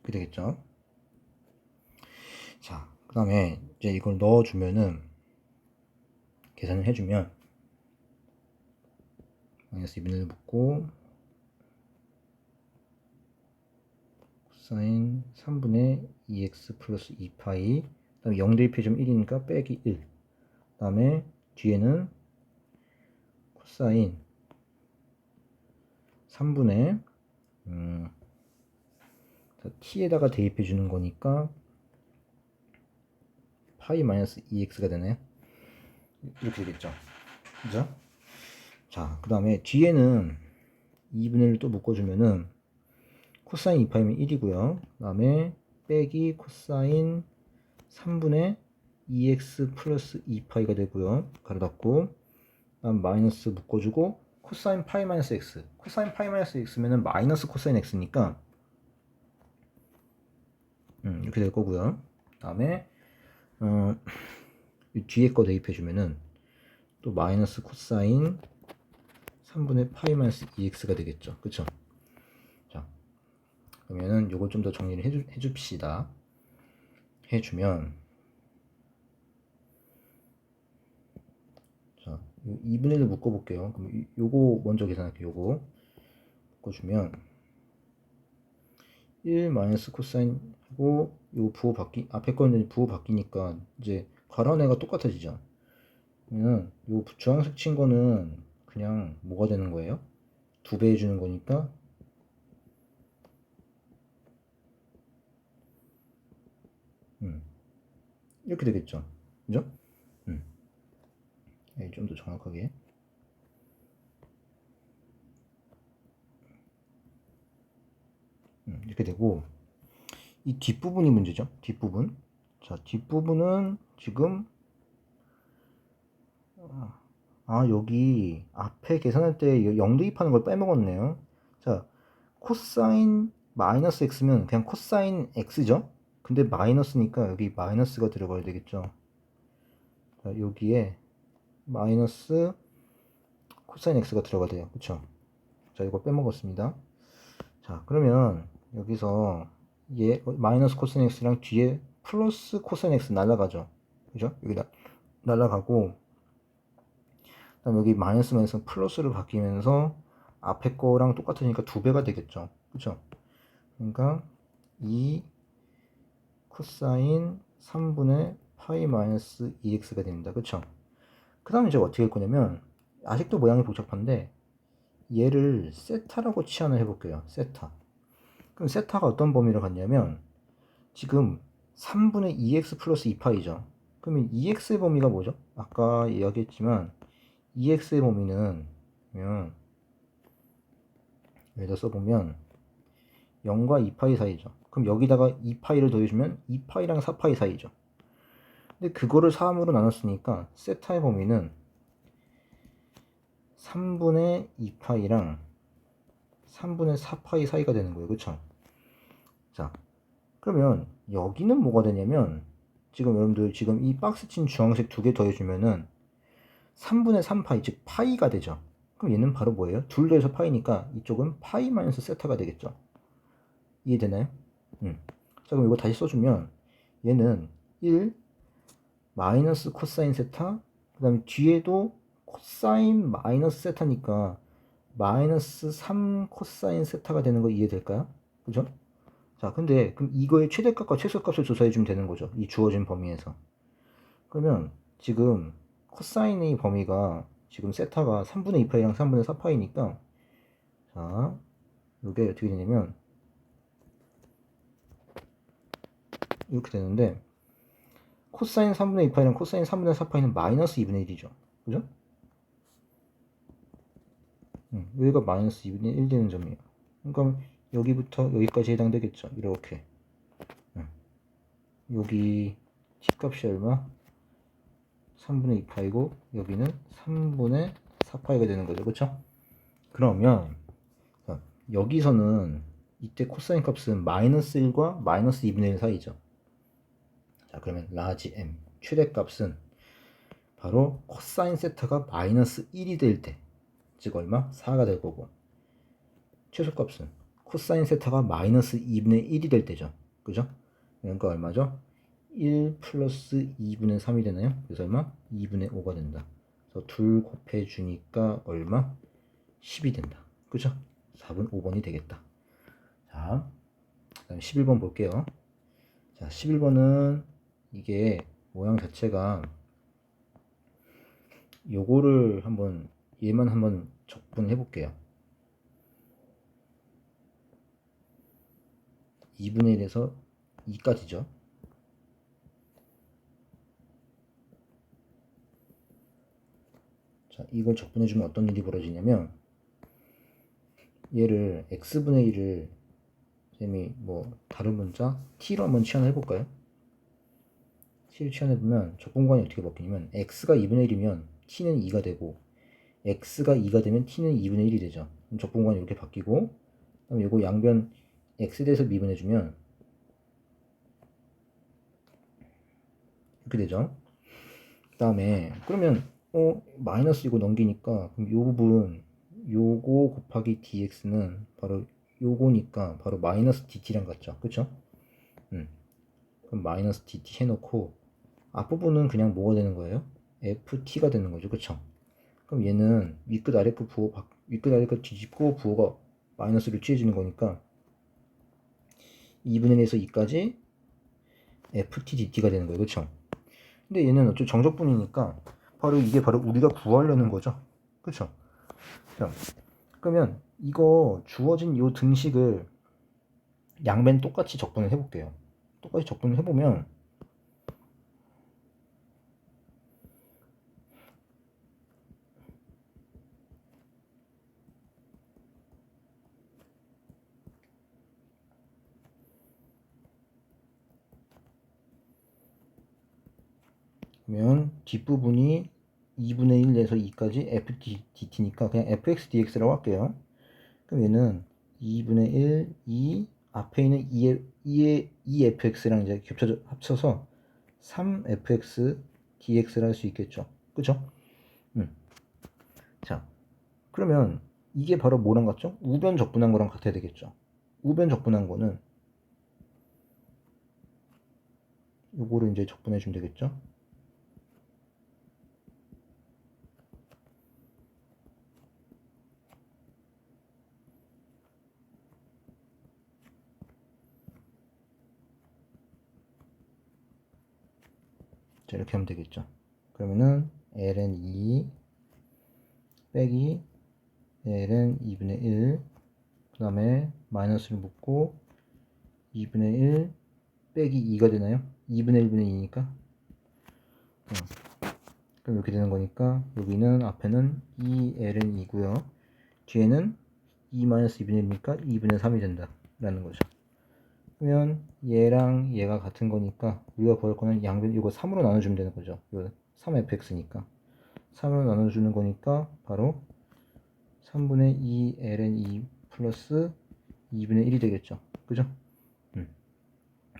이렇게 되겠죠. 자, 그 다음에 이제 이걸 넣어주면은 계산을 해주면 마이너스 2분의 1 붙고 코사인 3분의 2x 플러스 2파이, 그 다음에 0 대입해주면 1이니까 빼기 1, 그 다음에 뒤에는 코사인 3분의 t에다가 대입해주는 거니까 파이 마이너스 2x가 되네. 이렇게 되겠죠. 그죠? 자, 그 다음에 뒤에는 2분의 1을 또 묶어주면은 코사인 2파이면 1이고요. 그 다음에 빼기 코사인 3분의 2x 플러스 2파이가 되고요. 가로 닫고, 다음 마이너스 묶어주고, 코사인 파이 마이너스 x. 코사인 파이 마이너스 x면은 마이너스 코사인 x니까, 이렇게 될 거고요. 다음에, 뒤에 거 대입해주면은, 또 마이너스 코사인 3분의 파이 마이너스 2x가 되겠죠. 그쵸? 자, 그러면은 요걸 좀 더 정리를 해줍시다. 해주면, 자, 2분의 1을 묶어볼게요. 그럼 요거 먼저 계산할게요. 요거 묶어주면 1 마이너스 코사인 하고 요 부호 앞에 거는 부호 바뀌니까 이제 괄호내가 똑같아지죠. 그러면 요 주황색 친 거는 그냥 뭐가 되는 거예요? 2배 해주는 거니까 이렇게 되겠죠. 그죠? 좀 더 정확하게 이렇게 되고, 이 뒷부분이 문제죠. 뒷부분. 자, 뒷부분은 지금 여기 앞에 계산할 때 0 대입하는 걸 빼먹었네요. 자, 코사인 마이너스 x면 그냥 코사인 x죠. 근데 마이너스니까 여기 마이너스가 들어가야 되겠죠. 자, 여기에 마이너스 코사인 x가 들어가야 돼요. 그쵸? 자, 이거 빼먹었습니다. 자, 그러면 여기서 얘 마이너스 코사인 x랑 뒤에 플러스 코사인 x 날라가죠. 그죠? 여기 날라가고, 그다음 여기 마이너스 마이너스 플러스로 바뀌면서 앞에 거랑 똑같으니까 2배가 되겠죠. 그죠? 그러니까 2 코사인 3분의 파이 마이너스 2x가 됩니다. 그쵸? 그 다음에 이제 어떻게 할 거냐면, 아직도 모양이 복잡한데 얘를 세타라고 치환을 해볼게요. 세타. 그럼 세타가 어떤 범위를 갖냐면, 지금 3분의 2x 플러스 2파이죠. 그러면 2x의 범위가 뭐죠? 아까 이야기했지만 2x의 범위는 여기다 써보면 0과 2파이 사이죠. 그럼 여기다가 2파이를 더해주면 2파이랑 4파이 사이죠. 근데 그거를 3으로 나눴으니까 세타의 범위는 3분의 2파이랑 3분의 4파이 사이가 되는 거예요. 그쵸? 자, 그러면 여기는 뭐가 되냐면, 지금 여러분들 지금 이 박스 친 주황색 2개 더해주면은 3분의 3파이, 즉 파이가 되죠. 그럼 얘는 바로 뭐예요? 둘 더해서 파이니까 이쪽은 파이 마이너스 세타가 되겠죠. 이해되나요? 자, 그럼 이거 다시 써주면 얘는 1 마이너스 코사인 세타, 그 다음에 뒤에도 코사인 마이너스 세타니까 마이너스 3 코사인 세타가 되는 거 이해될까요? 그죠? 자, 근데 그럼 이거의 최대값과 최소값을 조사해주면 되는 거죠. 이 주어진 범위에서. 그러면 지금 코사인의 범위가 지금 세타가 3분의 2파이랑 3분의 4파이니까, 자, 이게 어떻게 되냐면 이렇게 되는데, 코사인 3분의 2파이랑 코사인 3분의 4파이는 마이너스 2분의 1이죠. 그죠? 여기가 마이너스 2분의 1 되는 점이에요. 그러니까 여기부터 여기까지 해당되겠죠. 이렇게. 여기 t값이 얼마? 3분의 2파이고 여기는 3분의 4파이가 되는 거죠. 그쵸? 그러면 여기서는 이때 코사인 값은 마이너스 1과 마이너스 2분의 1 사이죠. 자, 그러면 라지 M 최대값은 바로 코사인 세타가 마이너스 1이 될 때, 즉 얼마? 4가 될 거고, 최소값은 코사인 세타가 마이너스 2분의 1이 될 때죠. 그죠? 그러니까 얼마죠? 1 플러스 2분의 3이 되나요? 그래서 얼마? 2분의 5가 된다. 그래서 둘 곱해주니까 얼마? 10이 된다. 그죠? 4번, 5번이 되겠다. 자, 그 다음 11번 볼게요. 자, 11번은 이게 모양 자체가 요거를 한번, 얘만 한번 적분해 볼게요. 2분의 1에서 2까지죠. 자, 이걸 적분해주면 어떤 일이 벌어지냐면, 얘를 x분의 1을 쌤이 뭐 다른 문자 t로 한번 치환해볼까요? t를 치환해보면 적분관이 어떻게 바뀌냐면, x가 2분의 1이면 t는 2가 되고, x가 2가 되면 t는 2분의 1이 되죠. 그럼 적분관이 이렇게 바뀌고, 그다음 이거 양변 x에 대해서 미분해주면 이렇게 되죠. 그 다음에 그러면 마이너스 이거 넘기니까, 그럼 요 부분 요거 곱하기 dx는 바로 요거니까 바로 마이너스 dt랑 같죠. 그쵸? 그럼 마이너스 dt 해놓고 앞부분은 그냥 뭐가 되는 거예요? ft가 되는 거죠. 그쵸? 그럼 얘는 윗끝 아래끝 부호 윗끝 아래끝 뒤집고 부호가 마이너스를 취해지는 거니까 2분의 1에서 2까지 ft dt가 되는 거예요. 그쵸? 근데 얘는 어차피 정적분이니까 바로 이게 바로 우리가 구하려는 거죠. 그쵸? 자, 그러면 이거 주어진 요 등식을 양변 똑같이 적분을 해볼게요. 똑같이 적분을 해보면 뒷부분이 2분의 1에서 2까지 ftdt니까 그냥 fx dx라고 할게요. 그럼 얘는 2분의 1, 2 앞에 있는 2fx랑 이제 합쳐서 3fx dx를 할 수 있겠죠. 그죠? 자, 그러면 이게 바로 뭐랑 같죠? 우변 적분한 거랑 같아야 되겠죠. 우변 적분한 거는 요거를 이제 적분해 주면 되겠죠. 자, 이렇게 하면 되겠죠. 그러면은 ln 2 빼기 ln 2분의 1, 그 다음에 마이너스를 묶고 2분의 1 빼기 2가 되나요? 2분의 1분의 2니까 그럼 이렇게 되는 거니까 여기는 앞에는 2ln 2고요. 뒤에는 2-2분의 1이니까 2분의 3이 된다 라는 거죠. 그러면 얘랑 얘가 같은 거니까 우리가 구할 거는 양변 이거 3으로 나눠주면 되는 거죠. 이거 3fx니까 3으로 나눠주는 거니까 바로 3분의 2 ln 2 플러스 2분의 1이 되겠죠. 그죠?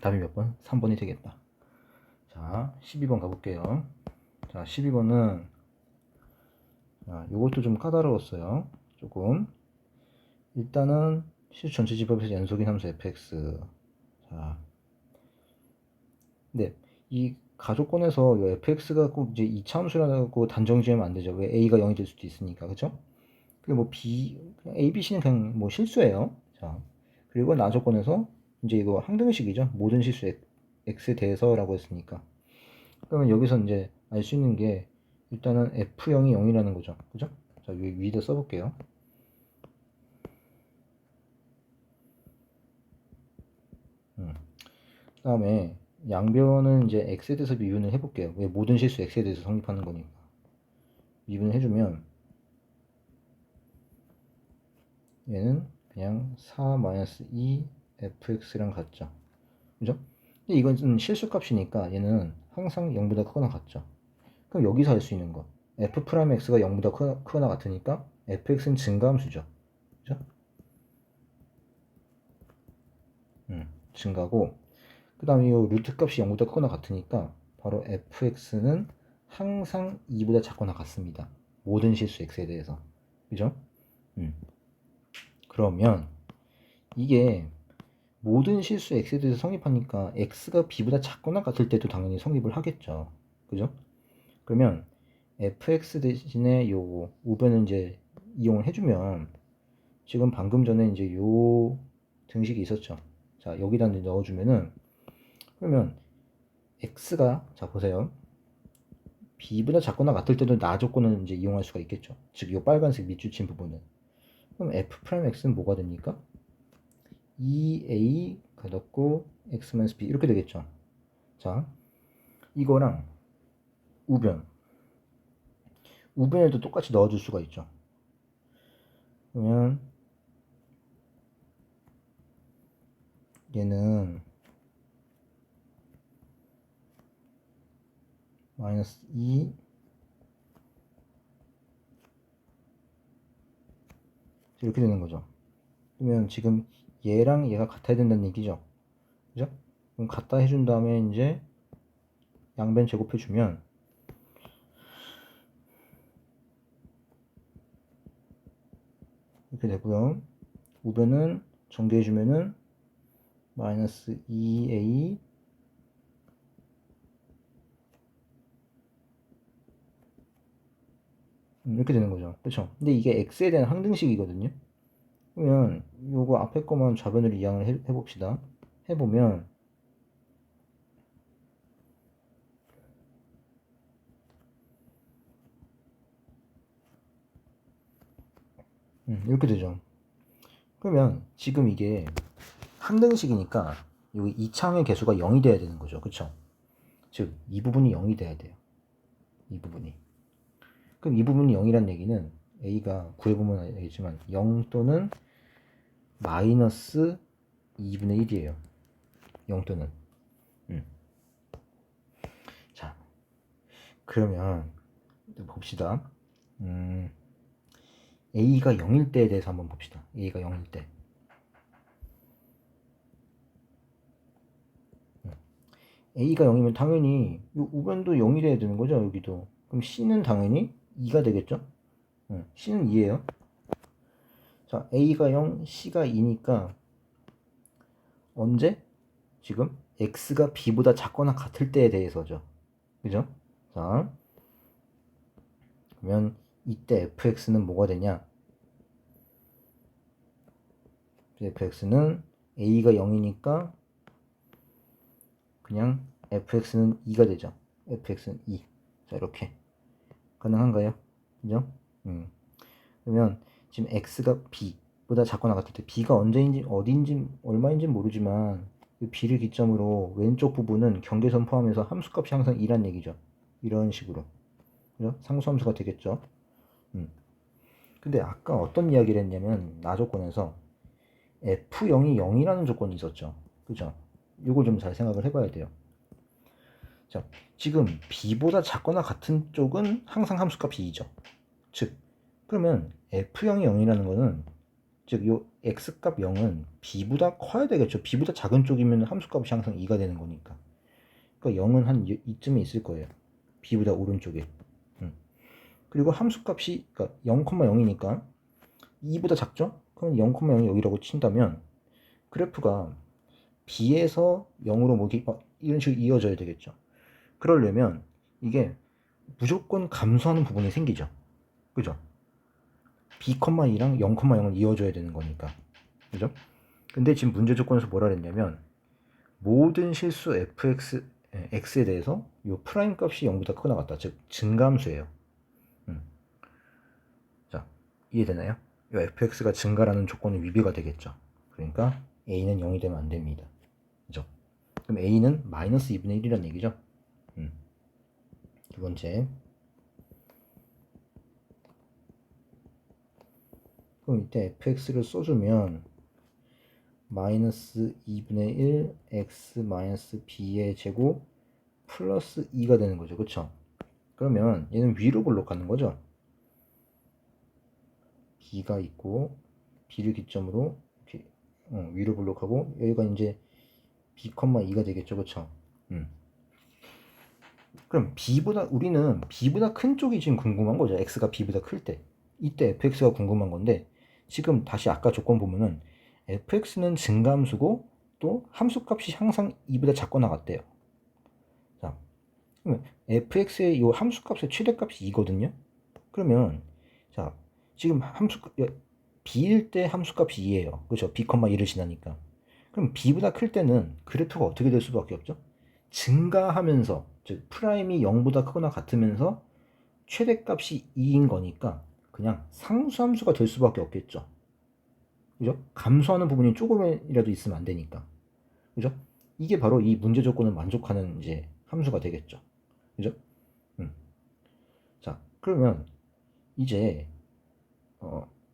답이 몇 번? 3번이 되겠다. 자, 12번 가볼게요. 자, 12번은 이것도 좀 까다로웠어요. 조금. 일단은 실수 전체 집합에서 연속인 함수 fx. 자, 근데 이 가족권에서 이 fx가 꼭 이제 이차 함수라고 단정 지으면 안 되죠. 왜 a가 0이 될 수도 있으니까, 그죠? 그리고 뭐 b, 그냥 a, b, c는 그냥 뭐 실수예요. 자, 그리고 나조건에서 이제 이거 항등식이죠. 모든 실수 x에 대해서라고 했으니까. 그러면 여기서 이제 알 수 있는 게 일단은 f0이 0이라는 거죠. 그죠? 자, 위에다 써볼게요. 그 다음에 양변은 이제 x에 대해서 미분을 해볼게요. 왜 모든 실수 x에 대해서 성립하는 거니까. 미분을 해주면 얘는 그냥 4-2 fx랑 같죠. 그죠? 근데 이건 실수값이니까 얘는 항상 0보다 크거나 같죠. 그럼 여기서 할 수 있는 거 f'x가 0보다 크거나 같으니까 fx는 증가함수죠. 그죠? 증가고 그 다음에 이 루트 값이 0보다 크거나 같으니까 바로 fx는 항상 2보다 작거나 같습니다. 모든 실수 x에 대해서. 그죠? 그러면 이게 모든 실수 x에 대해서 성립하니까 x가 b보다 작거나 같을 때도 당연히 성립을 하겠죠. 그죠? 그러면 fx 대신에 요 우변을 이제 이용을 해주면 지금 방금 전에 이제 요 등식이 있었죠. 자, 여기다 이제 넣어주면은 그러면 x가 자 보세요. b보다 작거나 같을 때도 나 조건을 이제 이용할 수가 있겠죠. 즉 이 빨간색 밑줄친 부분은. 그럼 f'x는 뭐가 됩니까? 2a가 넣고 x-b 이렇게 되겠죠. 자, 이거랑 우변에도 똑같이 넣어줄 수가 있죠. 그러면 얘는 마이너스 2 이렇게 되는 거죠. 그러면 지금 얘랑 얘가 같아야 된다는 얘기죠. 그죠? 그럼 같다 해준 다음에 이제 양변 제곱해주면 이렇게 되고요. 우변은 전개해주면은 마이너스 2a 이렇게 되는 거죠. 그렇죠? 근데 이게 x에 대한 항등식이거든요. 그러면 요거 앞에 거만 좌변으로 이항을 해봅시다. 해보면 이렇게 되죠. 그러면 지금 이게 항등식이니까 여기 이차항의 개수가 0이 돼야 되는 거죠. 그쵸? 즉 이 부분이 0이 돼야 돼요. 이 부분이. 그럼 이 부분이 0이란 얘기는 a가 구해보면 알겠지만 0 또는 마이너스 2분의 1이에요. 0 또는. 자, 그러면 봅시다. a가 0일 때에 대해서 한번 봅시다. a가 0일 때. a가 0이면 당연히 이 우변도 0이 돼야 되는 거죠. 여기도. 그럼 c는 당연히 2가 되겠죠. c는 2예요. 자, a가 0, c가 2니까 언제? 지금 x가 b보다 작거나 같을 때에 대해서죠. 그죠? 자, 그러면 이때 fx는 뭐가 되냐? fx는 a가 0이니까 그냥 fx는 2가 되죠. fx는 2. 자, 이렇게 가능한가요? 그죠? 그러면 지금 x가 b보다 작거나 같을 때 b가 언제인지 어디인지 얼마인지 모르지만 그 b를 기점으로 왼쪽 부분은 경계선 포함해서 함수값이 항상 2란 얘기죠. 이런 식으로. 그죠? 상수함수가 되겠죠. 근데 아까 어떤 이야기를 했냐면 나 조건에서 f0이 0이라는 조건이 있었죠. 그죠? 이걸 좀 잘 생각을 해봐야 돼요. 자, 지금 b보다 작거나 같은 쪽은 항상 함수값 2죠. 즉, 그러면 f0이 0이라는 거는 즉, 요 x값 0은 b보다 커야 되겠죠. b보다 작은 쪽이면 함수값이 항상 2가 되는 거니까. 그러니까 0은 한 이쯤에 있을 거예요. b보다 오른쪽에. 그리고 함수값이 그러니까 0,0이니까 2보다 작죠? 그럼 0,0이 여기라고 친다면 그래프가 b에서 0으로 뭐 이런 식으로 이어져야 되겠죠. 그러려면 이게 무조건 감소하는 부분이 생기죠. 그죠? b,2랑 0,0은 이어져야 되는 거니까. 그죠? 근데 지금 문제 조건에서 뭐라 그랬냐면 모든 실수 x에 대해서 이 프라임 값이 0보다 크거나 같다. 즉 증가함수예요. 자, 이해되나요? 이 fx가 증가라는 조건이 위배가 되겠죠. 그러니까 a는 0이 되면 안 됩니다. 그죠? 그럼 a는 마이너스 2분의 1이라는 얘기죠. 두 번째. 그럼 이때 fx를 써주면 마이너스 2분의 1 x 마이너스 b의 제곱 플러스 2가 되는 거죠. 그쵸? 그러면 얘는 위로 블록하는 거죠. b가 있고 b를 기점으로 이렇게 위로 블록하고 여기가 이제 b,2가 되겠죠. 그쵸? 그럼 우리는 b보다 큰 쪽이 지금 궁금한 거죠. x가 b보다 클 때. 이때 fx가 궁금한 건데 지금 다시 아까 조건 보면은 fx는 증가함수고 또 함수값이 항상 2보다 작거나 같대요. 자, 그러면 fx의 이 함수값의 최대값이 2거든요. 그러면 자, 지금 b일 때 함수값이 2예요. 그렇죠? b,1을 지나니까. 그럼 b보다 클 때는 그래프가 어떻게 될 수밖에 없죠? 증가하면서 즉 프라임이 0보다 크거나 같으면서 최대값이 2인 거니까 그냥 상수함수가 될 수밖에 없겠죠. 그죠? 감소하는 부분이 조금이라도 있으면 안 되니까. 그죠? 이게 바로 이 문제 조건을 만족하는 이제 함수가 되겠죠. 그죠? 자, 그러면 이제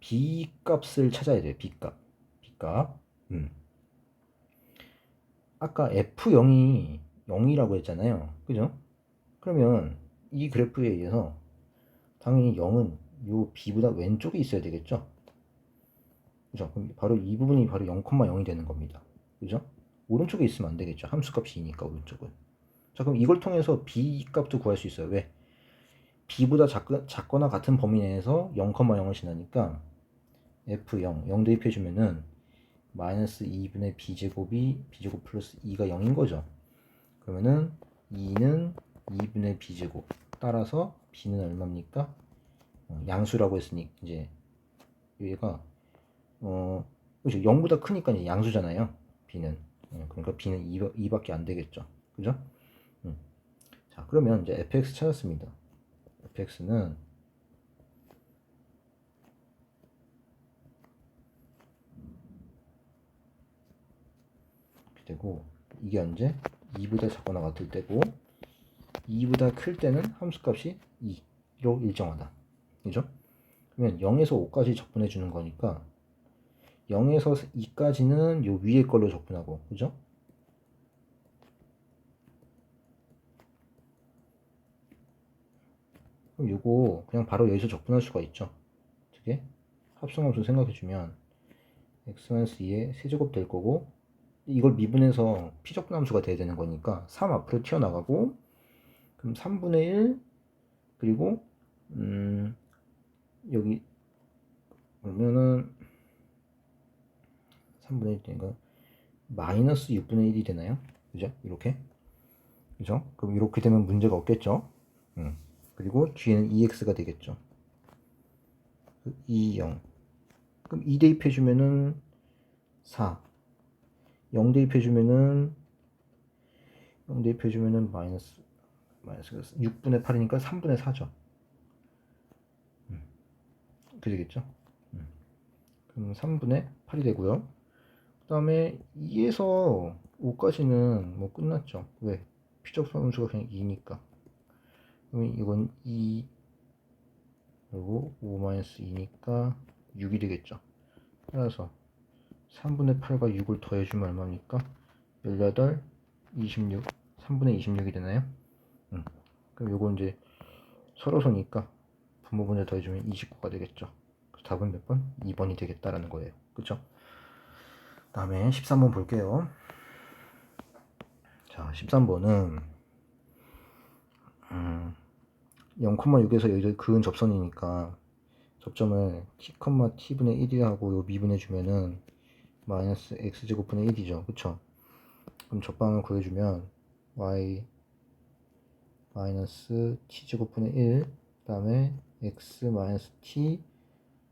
b 값을 찾아야 돼요. b 값. b 값. 아까 f0이 0이라고 했잖아요. 그죠? 그러면 이 그래프에 의해서 당연히 0은 요 b보다 왼쪽에 있어야 되겠죠? 그죠? 그럼 바로 이 부분이 바로 0,0이 되는 겁니다. 그죠? 오른쪽에 있으면 안 되겠죠. 함수값이 2니까 오른쪽은. 자, 그럼 이걸 통해서 b 값도 구할 수 있어요. 왜? b보다 작거나 같은 범위 내에서 0,0을 지나니까 f0, 0 대입해주면은 마이너스 2분의 b제곱이 b제곱 플러스 2가 0인 거죠. 그러면은 2는 2분의 b제곱 따라서 b는 얼마입니까? 양수라고 했으니 이제 얘가 그렇죠. 0보다 크니까 이제 양수잖아요. b는. 그러니까 b는 2밖에 안 되겠죠. 그죠? 자, 그러면 이제 fx 찾았습니다. fx는 이렇게 되고 이게 언제? 2보다 작거나 같을 때고 2보다 클 때는 함수값이 2로 일정하다. 그죠? 그러면 0에서 5까지 적분해 주는 거니까 0에서 2까지는 요 위에 걸로 적분하고, 그죠? 그럼 요거 그냥 바로 여기서 적분할 수가 있죠. 어떻게? 합성함수 생각해주면 x-2의 세제곱 될 거고 이걸 미분해서 피적분함수가 돼야 되는 거니까 3 앞으로 튀어나가고 그럼 3분의 1 그리고 여기 그러면은 3분의 1이니까 마이너스 6분의 1이 되나요? 그죠? 이렇게. 그죠? 그럼 이렇게 되면 문제가 없겠죠? 그리고 뒤에는 2x가 되겠죠. 2, 0. 그럼 2 대입해주면은 4. 0 대입해주면은 마이너스 6분의 8이니까 3분의 4죠. 그렇게 되겠죠? 그럼 3분의 8이 되고요. 그 다음에 2에서 5까지는 뭐 끝났죠. 왜? 피적분수가 그냥 2니까. 그럼 이건 2 그리고 5-2니까 6이 되겠죠. 따라서 3분의 8과 6을 더해주면 얼마입니까? 18, 26, 3분의 26이 되나요? 그럼 요거 이제 서로서니까 분모분을 더해주면 29가 되겠죠. 그래서 답은 몇 번? 2번이 되겠다라는 거예요. 그쵸? 다음에 13번 볼게요. 자, 13번은 0,6에서 여기서 그은 접선이니까 접점을 t, t분의 1이라고 요 미분해주면은 마이너스 x제곱분의 1이죠. 그쵸? 그럼 적방을 구해주면 y 마이너스 t제곱분의 1, 그 다음에 x 마이너스 t,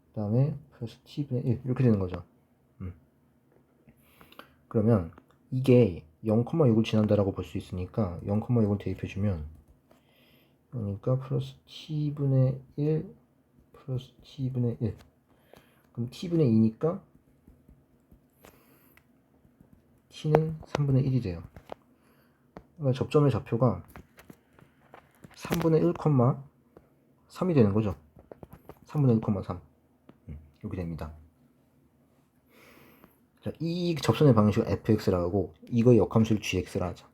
그 다음에 플러스 t분의 1 이렇게 되는 거죠. 그러면 이게 0,6을 지난다라고 볼 수 있으니까 0,6을 대입해주면 그러니까 플러스 t분의 1 플러스 t분의 1 그럼 t분의 2니까 t는 3분의 1이 돼요. 그러니까 접점의 좌표가 3분의 1,3이 되는 거죠. 3분의 1,3 이렇게 됩니다. 자, 이 접선의 방식을 fx라고 하고 이거의 역함수를 gx라 하자.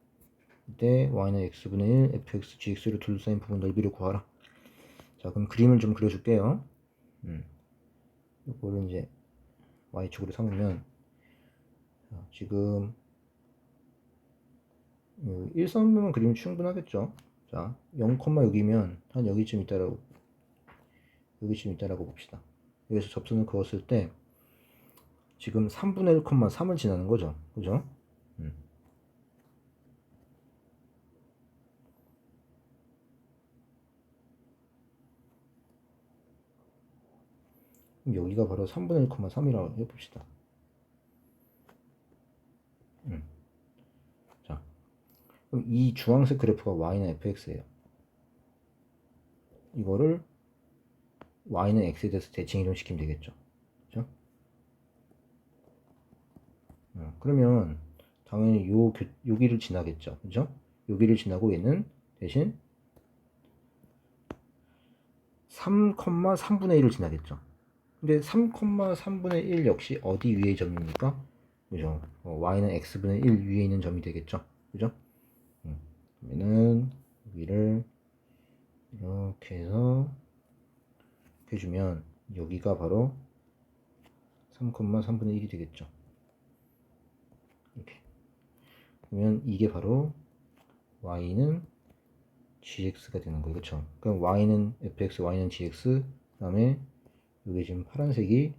이때 y는 x분의 1 fx gx로 둘러싸인 부분 넓이를 구하라. 자, 그럼 그림을 좀 그려줄게요. 이거를 이제 y축으로 삼으면 지금 일선분만 그리면 충분하겠죠. 자, 0,6이면 한 여기쯤 있다라고 봅시다. 여기서 접선을 그었을 때 지금 3분의 1,3을 지나는 거죠. 그죠? 그럼 여기가 바로 3분의 1,3이라고 해봅시다. 자, 그럼 이 주황색 그래프가 y는 fx예요. 이거를 y는 x에 대해서 대칭 이동시키면 되겠죠. 그죠? 그러면 당연히 여기를 지나겠죠. 그죠? 여기를 지나고 얘는 대신 3,3분의 1을 지나겠죠. 근데 3,3분의 1 역시 어디 위의 점입니까? 그죠? y는 x분의 1 위에 있는 점이 되겠죠. 그죠? 그러면은 여기를 이렇게 해서 해주면 여기가 바로 3,3분의 1이 되겠죠. 이렇게. 그러면 이게 바로 y는 gx가 되는 거예요. 그쵸? 그럼 y는 fx, y는 gx, 그 다음에 여기 지금 파란색이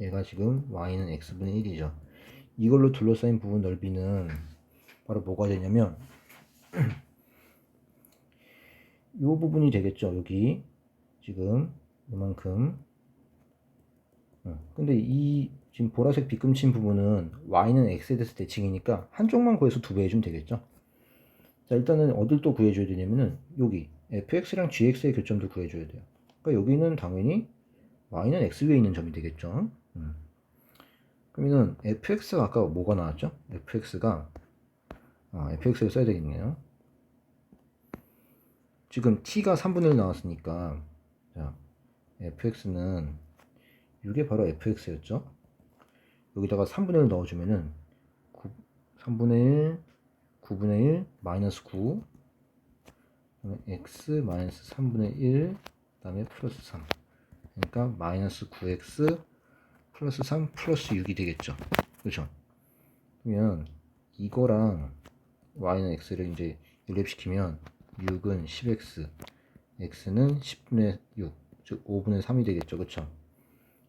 얘가 지금 y는 x분의 1이죠. 이걸로 둘러싸인 부분 넓이는 바로 뭐가 되냐면 이 부분이 되겠죠. 여기 지금 이만큼. 근데 이 지금 보라색 빗금친 부분은 y는 x에 대해서 대칭이니까 한쪽만 구해서 2배 해주면 되겠죠. 자, 일단은 어딜 또 구해줘야 되냐면은 여기 fx랑 gx의 교점도 구해줘야 돼요. 그러니까 여기는 당연히 y는 x 위에 있는 점이 되겠죠. 그러면은 fx가 아까 뭐가 나왔죠? fx가 fx를 써야 되겠네요. 지금 t가 3분의 1 나왔으니까 자, fx는 이게 바로 fx였죠. 여기다가 3분의 1 넣어주면은 3분의 1, 9분의 1, 마이너스 9 x 마이너스 3분의 1 그 다음에 플러스 3 그러니까 마이너스 9x 플러스 3 플러스 6이 되겠죠. 그렇죠? 그러면 이거랑 y는 x를 이제 연립시키면 6은 10x x는 10분의 6 즉 5분의 3이 되겠죠. 그렇죠?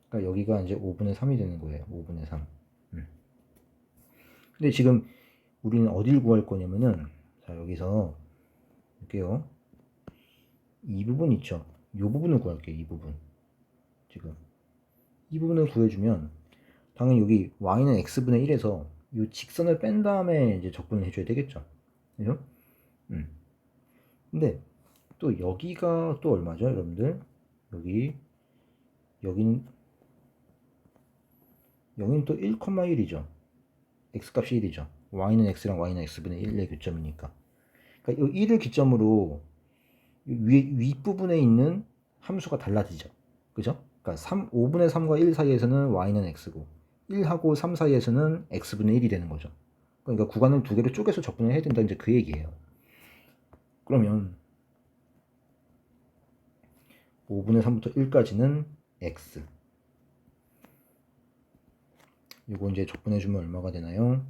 그러니까 여기가 이제 5분의 3이 되는 거예요. 5분의 3 근데 지금 우리는 어딜 구할 거냐면은, 자, 여기서 볼게요. 이 부분 있죠? 이 부분을 구할게요. 이 부분. 지금 이 부분을 구해주면 당연히 여기 y는 x분의 1에서 이 직선을 뺀 다음에 이제 적분을 해줘야 되겠죠. 그죠? 근데 또 여기가 또 얼마죠, 여러분들? 여긴 또 1,1이죠. x값이 1이죠. y는 x랑 y는 x분의 1의 교점이니까. 그러니까 이 1을 기점으로 윗부분에 있는 함수가 달라지죠. 그죠? 그러니까 5분의 3과 1 사이에서는 y는 x고 1하고 3 사이에서는 x분의 1이 되는 거죠. 그러니까 구간을 두 개로 쪼개서 적분을 해야 된다, 이제 그 얘기예요. 그러면 5분의 3부터 1까지는 x. 이거 이제 적분해주면 얼마가 되나요?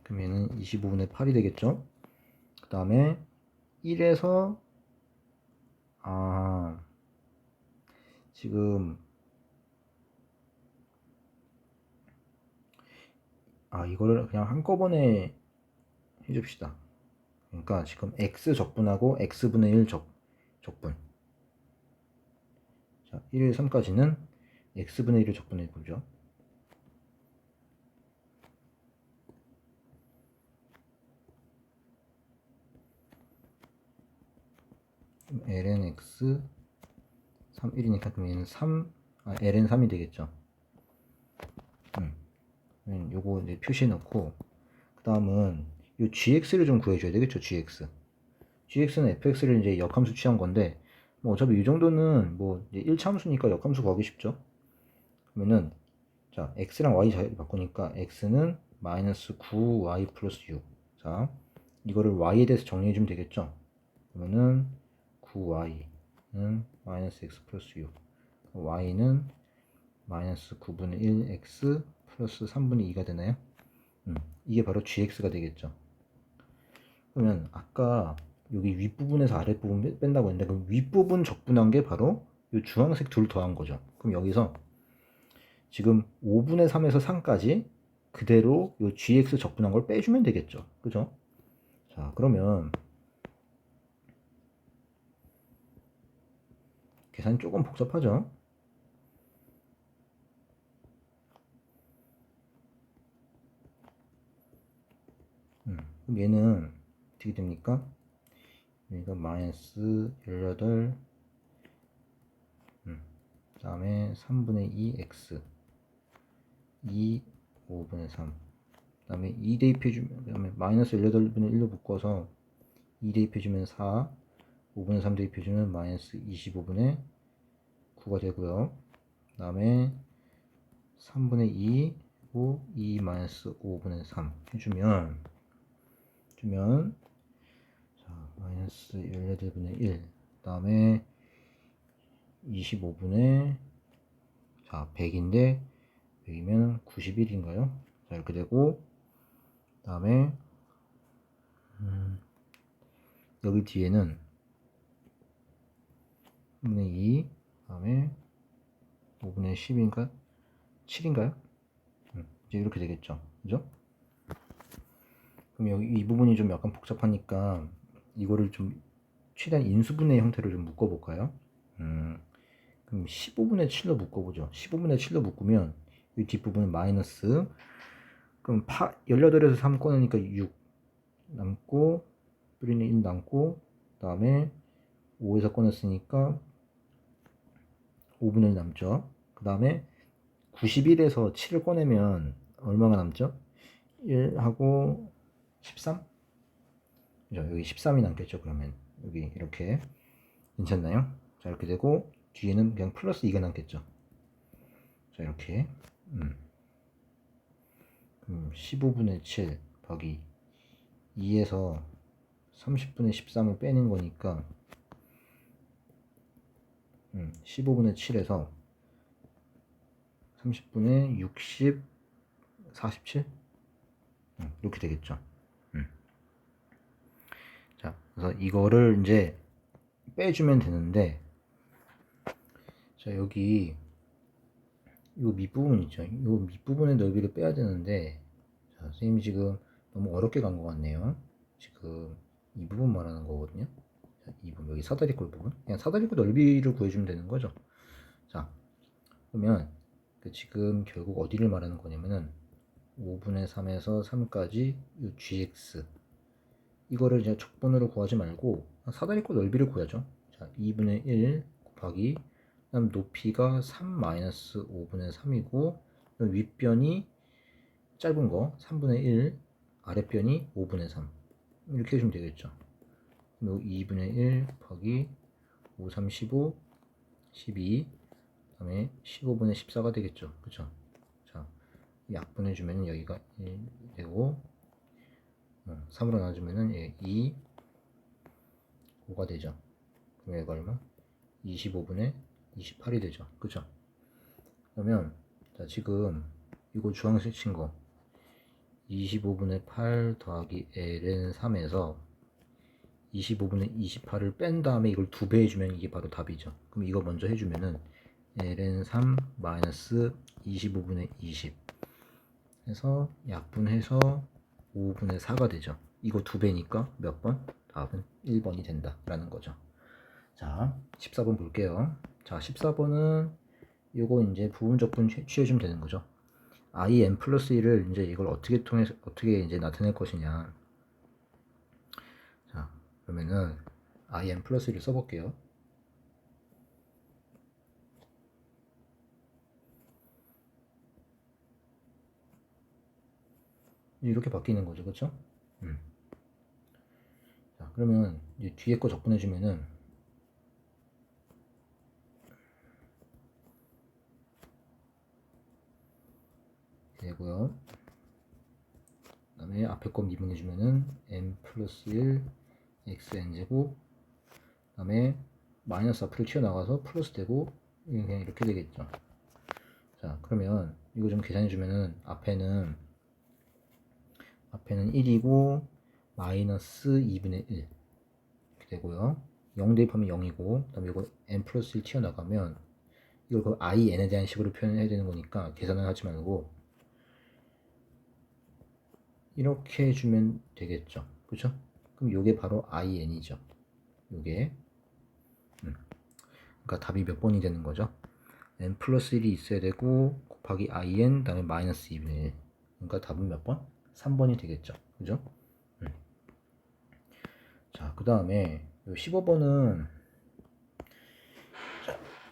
그러면은 25분의 8이 되겠죠? 그 다음에 1에서 지금 이거를 그냥 한꺼번에 해줍시다. 그러니까 지금 x 적분하고 x분의 1 적분. 자, 1, 3까지는 x분의 1을 적분해 보죠. ln x 3, 1이니까 그럼 얘는 ln 3이 되겠죠. 요거 이제 표시해 놓고, 그 다음은 요 gx를 좀 구해줘야 되겠죠. gx는 fx를 이제 역함수 취한 건데, 뭐 어차피 이 정도는 뭐 이제 1차함수니까 역함수 구하기 쉽죠. 그러면은 자, x랑 y 잘 바꾸니까 x는 마이너스 9y 플러스 6. 자, 이거를 y에 대해서 정리해 주면 되겠죠. 그러면은 9y는 마이너스 x 플러스 6, y는 마이너스 9분의 1 x 플러스 3분의 2가 되나요? 이게 바로 gx가 되겠죠. 그러면 아까 여기 윗부분에서 아랫부분 뺀다고 했는데, 그 윗부분 적분한 게 바로 이 주황색 둘 더한 거죠. 그럼 여기서 지금 5분의 3에서 3까지 그대로 이 gx 적분한 걸 빼주면 되겠죠. 그죠? 자, 그러면 계산이 조금 복잡하죠? 그럼 얘는 어떻게 됩니까? 여기가 마이너스 18, 그 다음에 3분의 2x 2 5분의 3, 그 다음에 2 대입해주면, 그 다음에 마이너스 18분의 1로 묶어서 2 대입해주면 4, 5분의 3 대입해주면 마이너스 25분의 9가 되고요. 그 다음에 3분의 2, 2 마이너스 5분의 3 해주면, 자, 마이너스 18분의 1, 그 다음에 25분의, 자, 100인데 100이면 91인가요? 자, 이렇게 되고, 그 다음에 여기 뒤에는 3분의 2, 그 다음에 5분의 10인가? 7인가요? 이제 이렇게 되겠죠. 그죠? 그럼 여기 이 부분이 좀 약간 복잡하니까 이거를 좀 최대한 인수분해 형태로 좀 묶어볼까요? 그럼 15분의 7로 묶어보죠. 15분의 7로 묶으면 이 뒷부분은 마이너스, 그럼 18에서 3 꺼내니까 6 남고, 뿌리는 1 남고, 그 다음에 5에서 꺼냈으니까 5분의 1 남죠. 그 다음에 91에서 7을 꺼내면 얼마가 남죠? 1하고 13? 그죠? 여기 13이 남겠죠. 그러면 여기 이렇게 괜찮나요? 자, 이렇게 되고 뒤에는 그냥 플러스 2가 남겠죠. 자, 이렇게 15분의 7 더하기 2에서 30분의 13을 빼는 거니까 15분의 7에서 30분의 60, 47? 이렇게 되겠죠. 자, 그래서 이거를 이제 빼주면 되는데, 자, 여기 요 밑부분 있죠. 요 밑부분의 넓이를 빼야 되는데, 자, 선생님이 지금 너무 어렵게 간 것 같네요. 지금 이 부분 말하는 거거든요. 자, 이 부분, 여기 사다리꼴 부분. 그냥 사다리꼴 넓이를 구해주면 되는 거죠. 자, 그러면 지금 결국 어디를 말하는 거냐면은 5분의 3에서 3까지 이 gx 이거를 이제 적분으로 구하지 말고 사다리꼴 넓이를 구하죠. 자, 2분의 1 곱하기 그다음 높이가 3-5분의 3이고 윗변이 짧은 거 3분의 1 아랫변이 5분의 3 이렇게 해주면 되겠죠. 2분의 1 곱하기 5, 3, 15 12 그다음에 15분의 14가 되겠죠. 그쵸? 자, 약분해주면 여기가 1 되고 3으로 나눠주면 2 5가 되죠. 그럼 얘가 얼마? 25분의 28이 되죠. 그쵸? 그러면 자, 지금 이거 주황색 친 거 25분의 8 더하기 ln 3에서 25분의 28을 뺀 다음에 이걸 2배 해주면 이게 바로 답이죠. 그럼 이거 먼저 해주면은 ln 3 마이너스 25분의 20 해서 약분해서 5분의 4가 되죠. 이거 2배니까 몇 번? 답은 1번이 된다 라는 거죠. 자, 14번 볼게요. 자, 14번은 요거 이제 부분적분 취해주면 되는 거죠. in 플러스 1을 이제 이걸 어떻게 이제 나타낼 것이냐. 자, 그러면은 in 플러스 1을 써볼게요. 이렇게 바뀌는 거죠. 그쵸? 자, 그러면 이제 뒤에 거 적분해주면은 되고요. 그 다음에 앞에 거 미분해주면은 n 플러스 1 xn제곱 그 다음에 마이너스 앞으로 튀어나가서 플러스 되고 그냥 이렇게 되겠죠. 자, 그러면 이거 좀 계산해주면은 앞에는 1이고 마이너스 2분의 1 이렇게 되고요. 0 대입하면 0이고 그 다음에 이거 n 플러스 1 튀어나가면 이걸 그 in에 대한 식으로 표현해야 되는 거니까 계산을 하지 말고 이렇게 해주면 되겠죠. 그쵸? 그럼 요게 바로 in이죠. 요게 그러니까 답이 몇 번이 되는 거죠? n 플러스 1이 있어야 되고 곱하기 in 다음에 마이너스 2분의 1 그러니까 답은 몇 번? 3번이 되겠죠. 그죠? 자, 그 다음에 15번은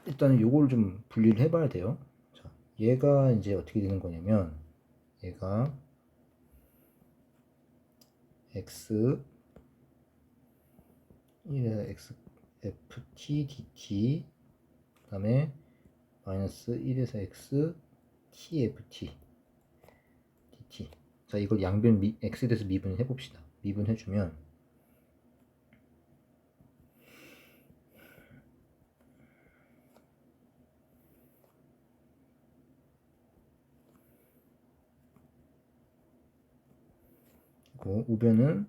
일단 요걸 좀 분리를 해봐야 돼요. 자, 얘가 이제 어떻게 되는 거냐면 얘가 x 1에서 x ft dt 그 다음에 마이너스 1에서 x tft dt. 자, 이걸 양변 x에 대해서 미분을 해봅시다. 미분해주면 그 우변은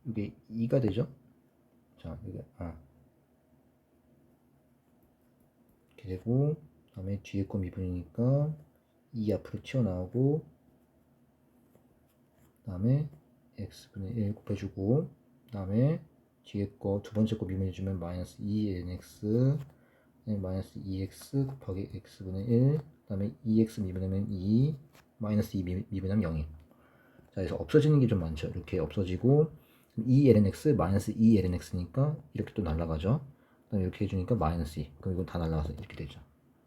이게 2가 되죠. 자, 이게 이렇게 되고 다음에 뒤에 거 미분이니까 2 앞으로 튀어나오고 다음에 x분의 1 곱해주고 다음에 뒤에 거 두 번째 거 미분해주면 마이너스 2nx 마이너스 2x 곱하기 x분의 1 다음에 2x 미분하면 2 마이너스 2 미분하면 0이. 자, 그래서 없어지는 게 좀 많죠. 이렇게 없어지고 2lnx 마이너스 2lnx니까 이렇게 또 날아가죠. 그 다음에 이렇게 해주니까 마이너스 2 그럼 이건 다 날아가서 이렇게 되죠.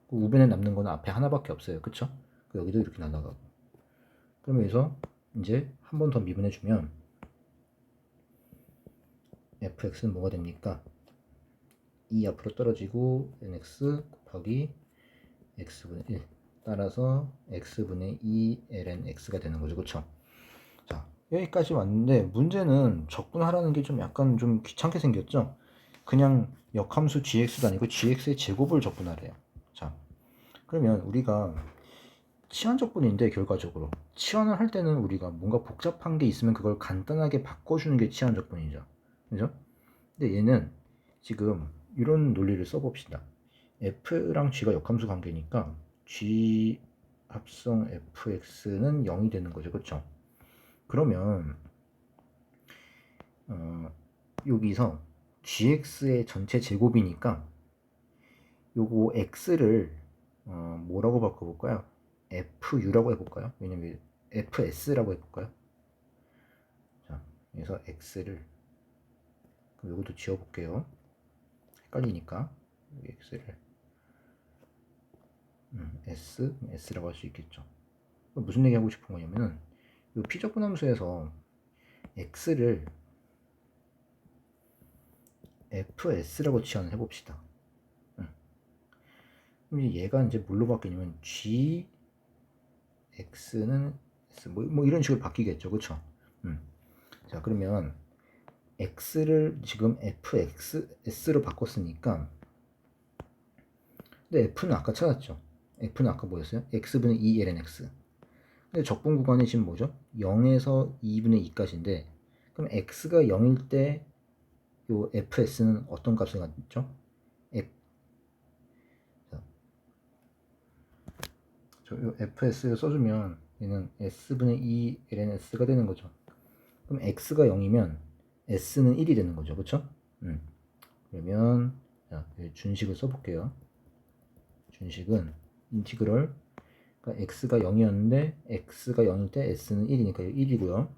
우변에 남는 거는 앞에 하나밖에 없어요. 그쵸? 여기도 이렇게 날아가고. 그러면 여기서 이제 한 번 더 미분해주면 fx는 뭐가 됩니까? 2 앞으로 떨어지고 nx 곱하기 x분의 1 따라서 x분의 2 ln x가 되는 거죠. 그쵸? 자, 여기까지 왔는데 문제는 적분하라는 게 좀 약간 좀 귀찮게 생겼죠? 그냥 역함수 gx도 아니고 gx의 제곱을 적분하래요. 자, 그러면 우리가 치환적분인데 결과적으로 치환을 할 때는 우리가 뭔가 복잡한 게 있으면 그걸 간단하게 바꿔주는 게 치환적분이죠. 그죠? 근데 얘는 지금 이런 논리를 써봅시다. F랑 G가 역함수 관계니까 G 합성 fx는 0이 되는 거죠. 그쵸? 그러면 여기서 gx의 전체 제곱이니까 요거 x를 뭐라고 바꿔볼까요? fu라고 해볼까요? 왜냐면 fs라고 해볼까요? 자, 그래서 x를 그럼 요것도 지워볼게요. 헷갈리니까 x를 s라고 할 수 있겠죠. 무슨 얘기 하고 싶은 거냐면은 요 피적분함수에서 x를 fs라고 치환을 해봅시다. 그럼 얘가 이제 뭘로 바뀌냐면 g x는 s 뭐 이런 식으로 바뀌겠죠. 그쵸? 자, 그러면 x를 지금 fxs로 바꿨으니까 근데 f는 아까 찾았죠. f는 아까 뭐였어요? x분의 2 ln x. 근데 적분 구간이 지금 뭐죠? 0에서 2분의 2까지인데 그럼 x가 0일 때 요 fs는 어떤 값을 갖죠? 요 fs를 써주면 얘는 s분의 2 ln s가 되는 거죠. 그럼 x가 0이면 s는 1이 되는 거죠. 그쵸? 그러면 자, 준식을 써볼게요. 준식은 인티그럴 그러니까 x가 0이었는데 x가 0일 때 s는 1이니까 1이고요.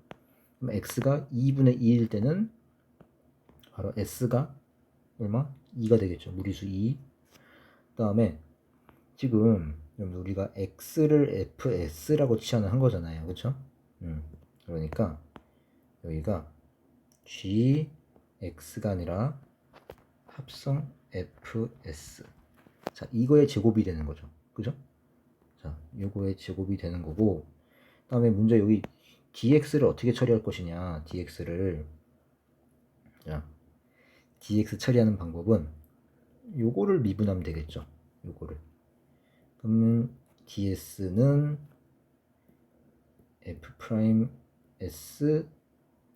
그럼 x가 2분의 2일 때는 바로 s가 얼마? 2가 되겠죠. 무리수 2. 그 다음에 지금 우리가 x를 fs라고 치환을 한 거잖아요. 그쵸? 그러니까 여기가 gx가 아니라 합성 fs. 자, 이거의 제곱이 되는 거죠. 그죠? 자, 요거의 제곱이 되는 거고, 그 다음에 문제 여기 dx를 어떻게 처리할 것이냐, dx를. 자, dx 처리하는 방법은 요거를 미분하면 되겠죠. 요거를. 그러면 ds는 f's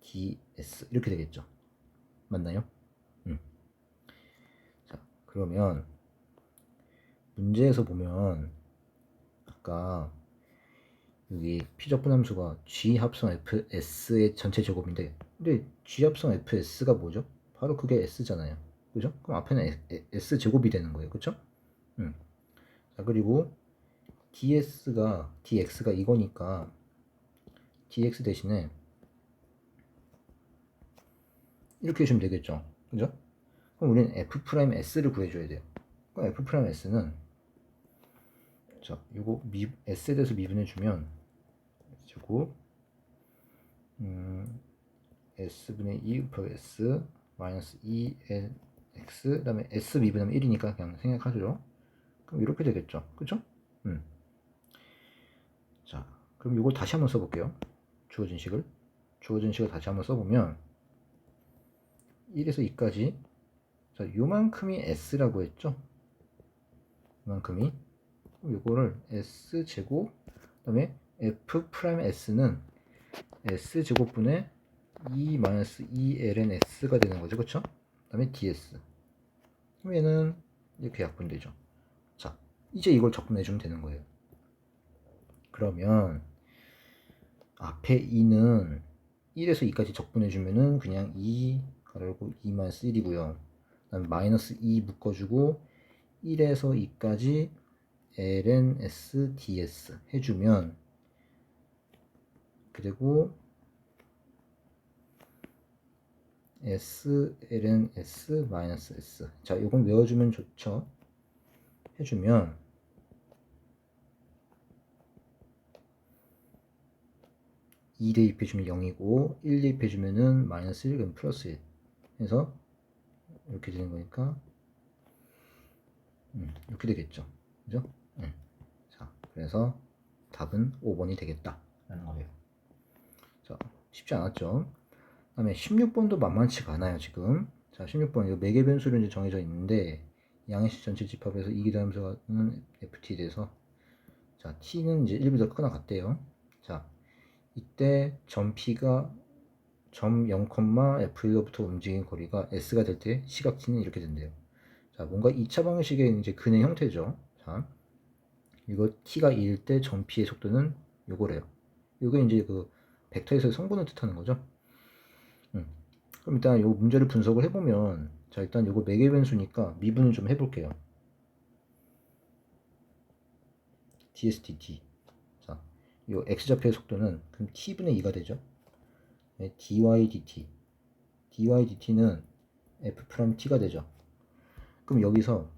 ds 이렇게 되겠죠. 맞나요? 자, 그러면 문제에서 보면 아까 여기 피적분함수가 g 합성 fs의 전체 제곱인데 근데 g 합성 fs가 뭐죠? 바로 그게 s잖아요. 그죠? 그럼 앞에는 s 제곱이 되는 거예요. 그쵸? 자, 그리고 dx가 이거니까 dx 대신에 이렇게 해주면 되겠죠. 그죠? 그럼 우리는 f's를 구해줘야 돼요. 그럼 f's는 자, 요거 s에 대해서 미분해주면 제곱 s분의 2 곱하기 s 마이너스 2n x 그 다음에 s 미분하면 1이니까 그냥 생략하죠. 그럼 이렇게 되겠죠. 그쵸? 자, 그럼 이걸 다시 한번 써볼게요. 주어진 식을 다시 한번 써보면 1에서 2까지 자, 요만큼이 s라고 했죠. 요만큼이 요거를 s제곱 그 다음에 f's는 s제곱분의 2-2ln s가 되는 거죠. 그쵸? 그 다음에 ds 그럼 얘는 이렇게 약분되죠. 자, 이제 이걸 적분해주면 되는 거예요. 그러면 앞에 2는 1에서 2까지 적분해주면은 그냥 2 가르고 2-1이고요. 그 다음에 마이너스 2 묶어주고 1에서 2까지 ln s ds 해주면 그리고 s ln s 마이너스 s 자, 이건 외워주면 좋죠. 해주면 2 대입해주면 0이고 1 대입해주면은 마이너스 1 그럼 플러스 1 해서 이렇게 되는 거니까 이렇게 되겠죠. 그죠? 자, 그래서 답은 5번이 되겠다 라는 거예요. 자, 쉽지 않았죠? 그 다음에 16번도 만만치가 않아요. 지금 자, 16번 이 매개 변수로 이제 정해져 있는데 양의식 전체 집합에서 이기담수는 ft에 대해서 자 t는 이제 1보다 크거나 같대요. 자 이때 점 p가 점 0,f1로부터 움직인 거리가 s가 될 때 시각 t는 이렇게 된대요. 자 뭔가 2차 방정식의 이제 근의 형태죠. 자 이거 t가 2일 때 점 p의 속도는 요거래요. 요게 이제 그 벡터에서의 성분을 뜻하는 거죠. 그럼 일단 요 문제를 분석을 해보면 자 일단 요거 매개 변수니까 미분을 좀 해볼게요. ds dt 자 요 x좌표의 속도는 그럼 t분의 2가 되죠. 네, dy dt는 f't가 되죠. 그럼 여기서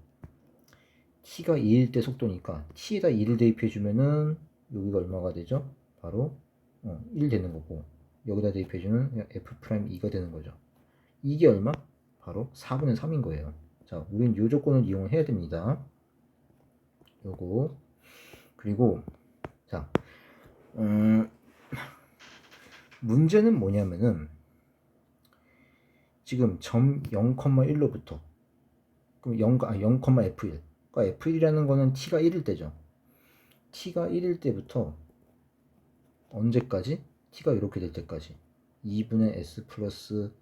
t가 2일 때 속도니까 t에다 2를 대입해주면은 여기가 얼마가 되죠? 바로 1 되는 거고 여기다 대입해주면 그냥 f'2가 되는 거죠. 이게 얼마? 바로 4분의 3인 거예요. 자, 우린 이 조건을 이용해야 됩니다. 요거 그리고 자 문제는 뭐냐면은 지금 점 0,1로부터 그럼 0,f1 그러니까 f1이라는 거는 t가 1일 때죠. t가 1일 때부터 언제까지? t가 이렇게 될 때까지 2분의 s 플러스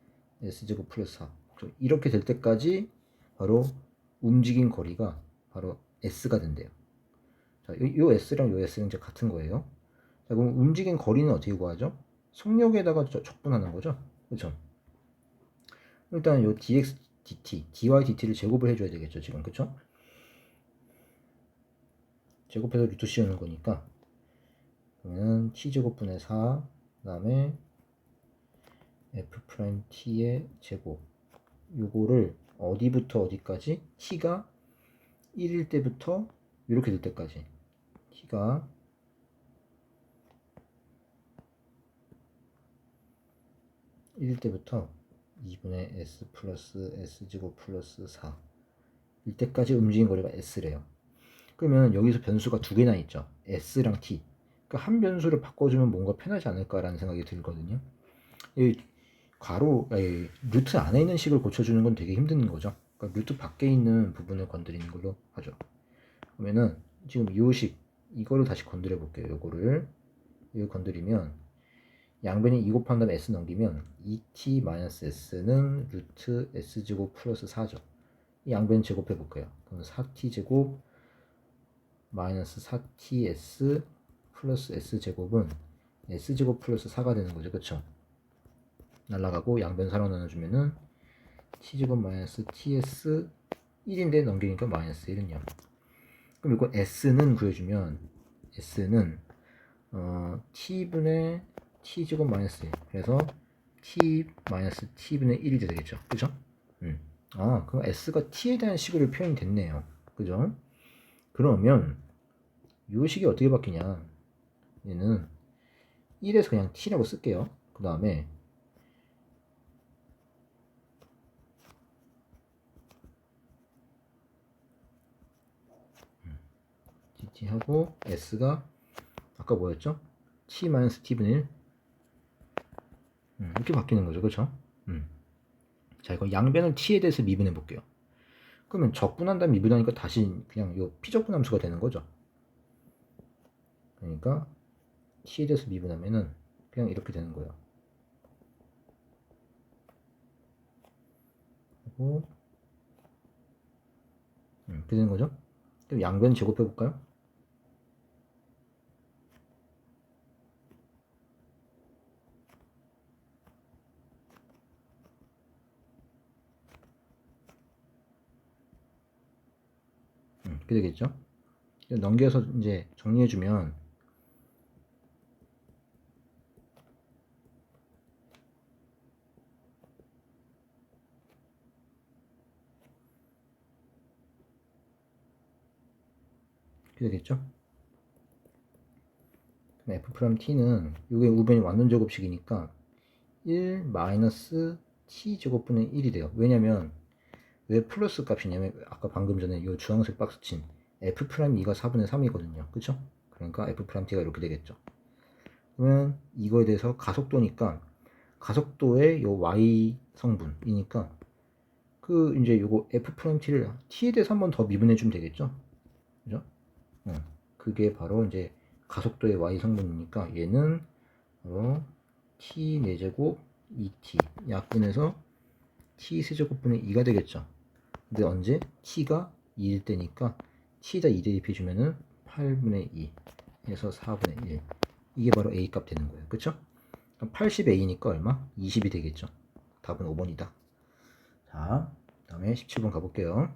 s제곱 플러스 4 이렇게 될 때까지 바로 움직인 거리가 바로 s가 된대요. 자, 요 s랑 요 s는 이제 같은 거예요. 자, 그럼 움직인 거리는 어떻게 구하죠? 속력에다가 적분하는 거죠. 그렇죠? 일단 요 dx dt, dy dt를 제곱을 해줘야 되겠죠. 지금 그렇죠? 제곱해서 루트 씌우는 거니까 그러면 t제곱분의 4 그 다음에 f't의 제곱 요거를 어디부터 어디까지? t가 1일 때부터 이렇게 될 때까지 t가 1일 때부터 2분의 s 플러스 s제곱 플러스 4 이때까지 움직인 거리가 s래요. 그러면 여기서 변수가 두 개나 있죠. s랑 t. 그러니까 한 변수를 바꿔주면 뭔가 편하지 않을까라는 생각이 들거든요. 이 루트 안에 있는 식을 고쳐주는 건 되게 힘든 거죠. 그러니까 루트 밖에 있는 부분을 건드리는 걸로 하죠. 그러면은 지금 이 식 이거를 다시 건드려 볼게요. 요거를 이거 건드리면 양변이 2 곱한 다음에 s 넘기면 2t-s는 루트 s제곱 플러스 4죠. 이 양변 제곱해 볼게요. 그럼 4t제곱 마이너스 4ts 플러스 s제곱은 s제곱 플러스 4가 되는 거죠. 그쵸? 날라가고 양변 4로 나눠주면은 t제곱 마이너스 ts 1인데 넘기니까 마이너스 1은요. 그럼 이거 s는 구해주면 s는 t분의 t제곱 마이너스 1 그래서 t 마이너스 t분의 1이 되겠죠. 그죠? 그럼 s가 t에 대한 식으로 표현이 됐네요. 그죠? 그러면 이 식이 어떻게 바뀌냐 얘는 1에서 그냥 t라고 쓸게요. 그 다음에 dt하고 s가 아까 뭐였죠? t-t분의 1 이렇게 바뀌는 거죠. 그렇죠? 자, 이거 양변을 t에 대해서 미분해 볼게요. 그러면 적분한다 미분하니까 다시 그냥 요 피적분 함수가 되는 거죠. 그러니까 t에 대해서 미분하면은 그냥 이렇게 되는 거예요. 그리고 이렇게 되는 거죠. 그럼 양변 제곱해 볼까요? 이렇게 되겠죠. 넘겨서 이제 정리해주면 이렇게 되겠죠. 그럼 f'(t는 이게 우변이 완전 제곱식이니까 1 마이너스 t 제곱분의 1이 돼요. 왜냐면 왜 플러스 값이냐면 아까 방금 전에 이 주황색 박스 친 f'2가 4분의 3이거든요. 그쵸? 그러니까 f'(t가 이렇게 되겠죠. 그러면 이거에 대해서 가속도니까 가속도의 요 y 성분이니까 그 이제 요거 f 프라임 t를 t에 대해서 한 번 더 미분해 주면 되겠죠. 그죠? 그게 바로 이제 가속도의 y 성분이니까 얘는 바로 t 4제곱 2t 약분해서 t 세제곱분의 2가 되겠죠. 근데 언제? t가 2일 때니까 t에다 2 대입해 주면은 8분의 2 해서 4분의 1 이게 바로 a 값 되는 거예요. 그쵸? 80a니까 얼마? 20이 되겠죠. 답은 5번이다. 자, 그 다음에 17번 가볼게요.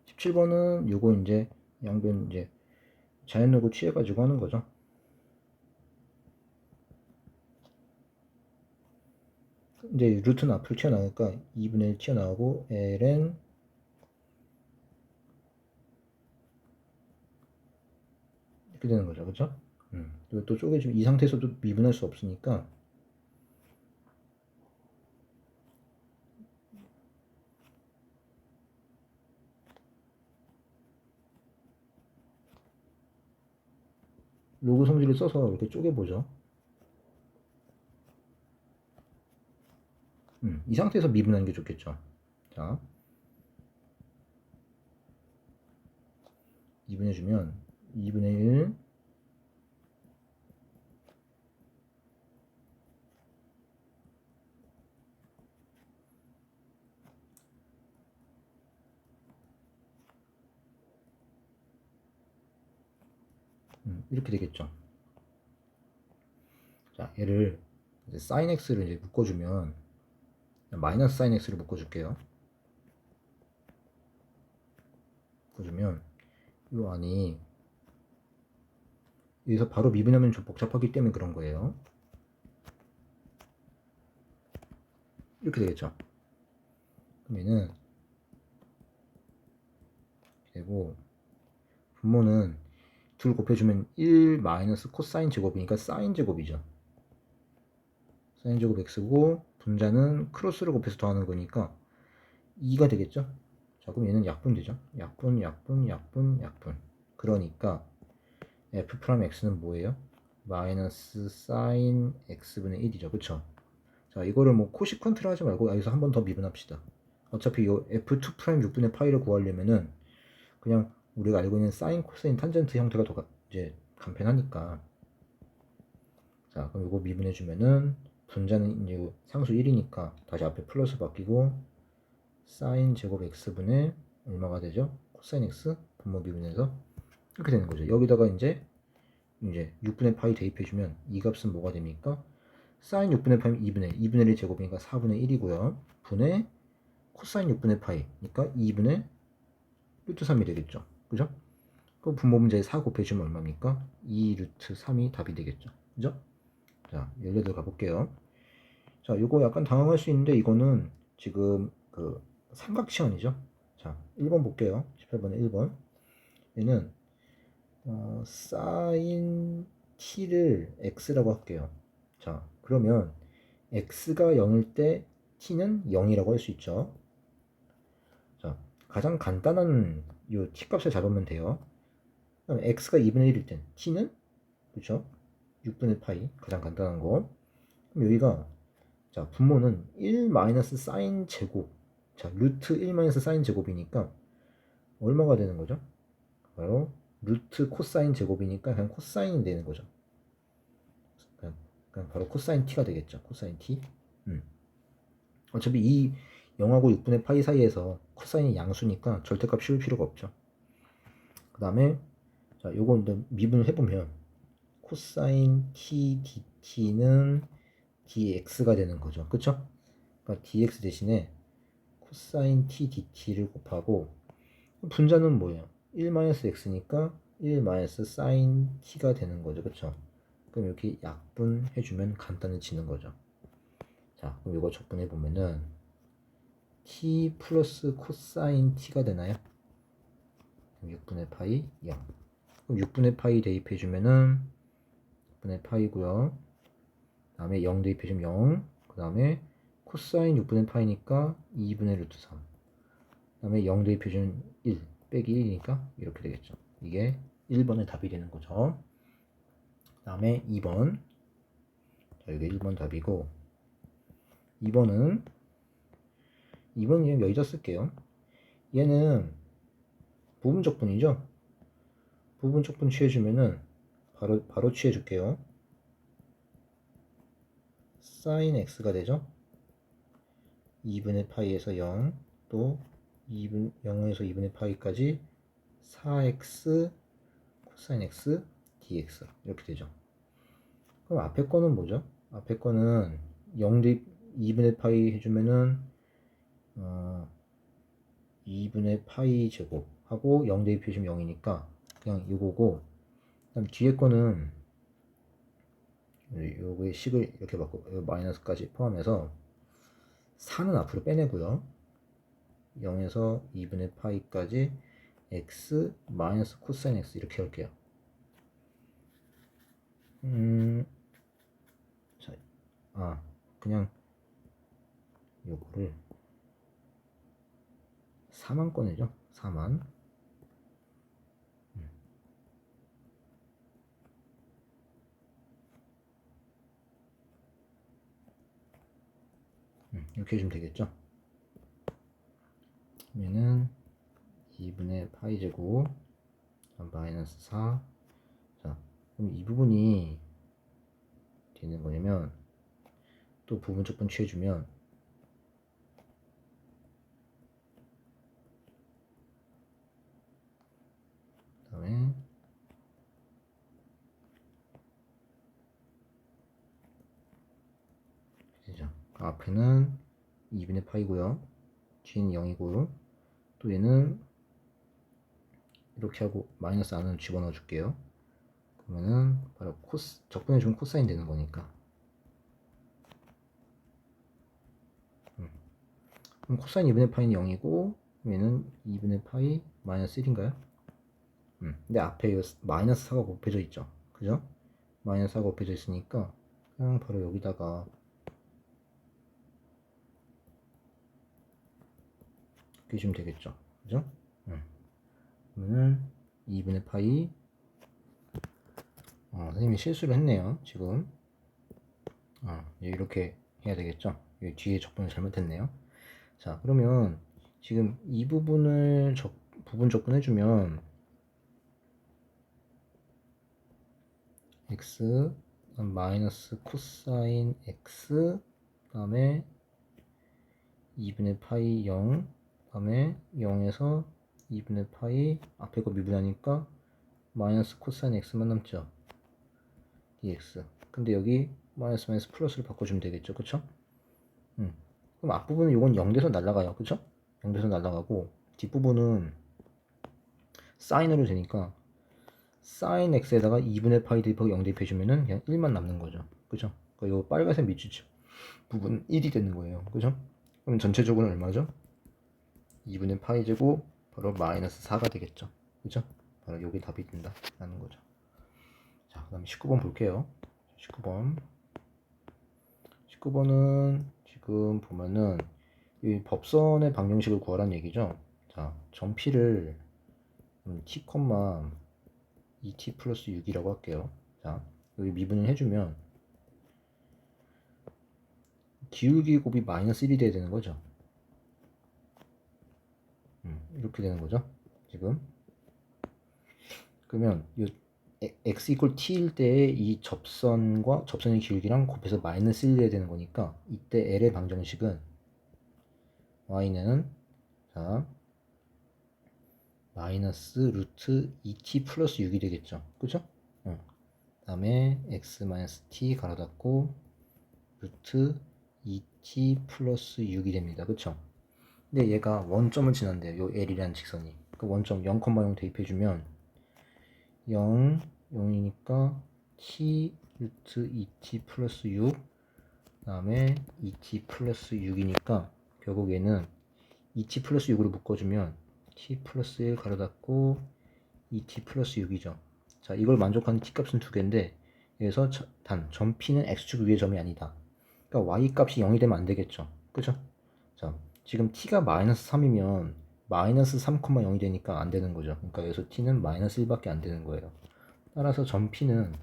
17번은 요거 이제 양변 이제 자연로고 취해가지고 하는 거죠. 이제 루트는 앞으로 튀어나오니까 2분의 1 튀어나오고 ln 이렇게 되는 거죠. 그쵸? 또 쪼개주면 이 상태에서도 미분할 수 없으니까 로그 성질을 써서 이렇게 쪼개보죠. 이 상태에서 미분하는 게 좋겠죠. 자, 미분해주면 2분의 1 이렇게 되겠죠. 자, 얘를 이제 sin x를 이제 묶어주면 마이너스 sin x를 묶어줄게요. 묶어주면 이 안이 여기서 바로 미분하면 좀 복잡하기 때문에 그런 거예요. 이렇게 되겠죠. 그러면은 되고 분모는 둘 곱해주면 1 마이너스 코사인 제곱이니까 사인 제곱이죠. 사인 제곱 x고 분자는 크로스를 곱해서 더하는 거니까 2가 되겠죠. 자, 그럼 얘는 약분 되죠. 약분. 그러니까 f 프라임 x는 뭐예요? 마이너스 사인 x분의 1이죠. 그쵸? 자, 이거를 뭐 코시퀀트를 하지 말고 여기서 한 번 더 미분합시다. 어차피 이 f2 프라임 6분의 파이를 구하려면은 그냥 우리가 알고 있는 사인 코사인 탄젠트 형태가 더 이제 간편하니까. 자, 그럼 이거 미분해주면은 분자는 이제 상수 1이니까 다시 앞에 플러스 바뀌고 사인 제곱 x분의 얼마가 되죠? 코사인 x 분모 미분해서 이렇게 되는 거죠. 여기다가 이제 6분의 파이 대입해주면 이 값은 뭐가 됩니까? 사인 6분의 파이 2분의 1 제곱이니까 4분의 1이고요. 분의 코사인 6분의 파이니까 2분의 루트 3이 되겠죠. 그죠? 그 분모 문제에 4 곱해주면 얼마입니까? 2 루트 3이 답이 되겠죠. 그죠? 자, 18 가볼게요. 자, 요거 약간 당황할 수 있는데 이거는 지금 그 삼각시험이죠. 자, 1번 볼게요. 18번에 1번. 얘는 사인 t를 x라고 할게요. 자, 그러면 x가 0일 때 t는 0이라고 할 수 있죠. 자, 가장 간단한 요 t 값을 잡으면 돼요. 그럼 x가 2분의 1일 땐 t는 그렇죠? 6분의 파이 가장 간단한 거. 그럼 여기가 자, 분모는 1 마이너스 사인 제곱. 자, 루트 1 마이너스 사인 제곱이니까 얼마가 되는 거죠? 바로 루트 코사인 제곱이니까 그냥 코사인이 되는 거죠. 그냥 바로 코사인 t가 되겠죠. 코사인 t. 어차피 이 0하고 6분의 파이 사이에서 코사인이 양수니까 절대값 씌울 필요가 없죠. 그 다음에 자, 요거 이제 미분을 해보면 코사인 t dt는 dx가 되는 거죠. 그쵸? 그러니까 dx 대신에 코사인 t dt를 곱하고 분자는 뭐예요? 1-x니까 1-sin t가 되는 거죠. 그쵸? 그럼 이렇게 약분해주면 간단해지는 거죠. 자, 그럼 이거 적분해보면은 t 플러스 코사인 t가 되나요? 6분의 파이 0. 그럼 6분의 파이 대입해주면은 6분의 파이고요. 그 다음에 0 대입해주면 0. 그 다음에 코사인 6분의 파이니까 2분의 루트 3. 그 다음에 0 대입해주면 1 빼기 1이니까 이렇게 되겠죠. 이게 1번의 답이 되는 거죠. 그 다음에 2번. 자, 이게 1번 답이고 2번은 2번은 그냥 여기다 쓸게요. 얘는 부분적분이죠. 부분적분 취해주면은 바로 취해줄게요. sin x가 되죠. 2분의 파이에서 0, 또 0에서 2분의 파이까지 4x 코사인 x dx 이렇게 되죠. 그럼 앞에 거는 뭐죠? 앞에 거는 0 대입 2분의 파이 해주면은 2분의 파이 제곱하고 0 대입해주면 0이니까 그냥 이거고, 그다음 뒤에 거는 요거의 식을 이렇게 바꾸고 마이너스까지 포함해서 4는 앞으로 빼내고요. 0에서 2분의 파이까지 x 마이너스 코사인 x 이렇게 할게요. 자, 그냥 요거를 4만 꺼내죠. 4만. 이렇게 해주면 되겠죠. 얘는 2분의 파이 제곱 마이너스 4. 자, 그럼 이 부분이 되는 거냐면, 또 부분적분 취해주면 그 다음에 앞에는 2분의 파이고요. 뒤는 0이고, 또 얘는 이렇게 하고 마이너스 안으로 집어넣어 줄게요. 그러면은 바로 적분해주면 코사인 되는 거니까. 그럼 코사인 2분의 파이는 0이고, 얘는 2분의 파이 마이너스 1인가요? 근데 앞에 마이너스 4가 곱해져 있죠. 그죠? 마이너스 4가 곱해져 있으니까 그냥 바로 여기다가 끼주면 되겠죠. 그죠? 그러면은 2분의 파이, 선생님이 실수를 했네요. 지금 이렇게 해야 되겠죠. 여기 뒤에 적분을 잘못했네요. 자, 그러면 지금 이 부분을 부분 적분해주면 x 마이너스 코사인 x, 그 다음에 2분의 파이 0, 그 다음에 0에서 2분의 파이, 앞에 거 미분하니까 마이너스 코사인 x만 남죠. dx. 근데 여기 마이너스 마이너스 플러스를 바꿔주면 되겠죠. 그쵸? 그럼 앞부분은 이건 0돼서 날아가요. 그쵸? 0돼서 날아가고, 뒷부분은 사인으로 되니까 사인 x에다가 2분의 파이 대입하고 0 대입해주면은 그냥 1만 남는 거죠. 그죠? 그러니까 이 빨간색 밑줄 부분 1이 되는 거예요. 그죠? 그럼 전체적으로는 얼마죠? 2분의 파이 제곱 바로 마이너스 4가 되겠죠. 그죠? 바로 여기 답이 된다 라는 거죠. 자, 그 다음에 19번 볼게요. 19번은 지금 보면은 이 법선의 방정식을 구하라는 얘기죠. 자, 정피를 t, 2t 플러스 6이라고 할게요. 자, 여기 미분을 해주면 기울기 곱이 마이너스 1이 돼야 되는 거죠. 이렇게 되는 거죠. 지금. 그러면 이 x 이퀄 t일 때 이 접선과 접선의 기울기랑 곱해서 마이너스 1이 돼야 되는 거니까, 이때 L의 방정식은 y는 자 마이너스 루트 2t 플러스 6이 되겠죠. 그죠? 그 다음에 x 마이너스 t 가로 닫고 루트 2t 플러스 6이 됩니다. 그쵸? 근데 얘가 원점을 지난대요. 요 L이라는 직선이. 그 원점 0,0 대입해주면 0, 0이니까 t 루트 2t 플러스 6, 그 다음에 2t 플러스 6이니까 결국 얘는 2t 플러스 6으로 묶어주면 t 플러스 1 가로 닫고 2t 플러스 6이죠. 자, 이걸 만족하는 t 값은 두 개인데, 여기서 단 점 p는 x축 위의 점이 아니다. 그러니까 y 값이 0이 되면 안 되겠죠. 그죠? 자, 지금 t가 마이너스 3이면 마이너스 3,0이 되니까 안 되는 거죠. 그러니까 여기서 t는 마이너스 1밖에 안 되는 거예요. 따라서 점 p는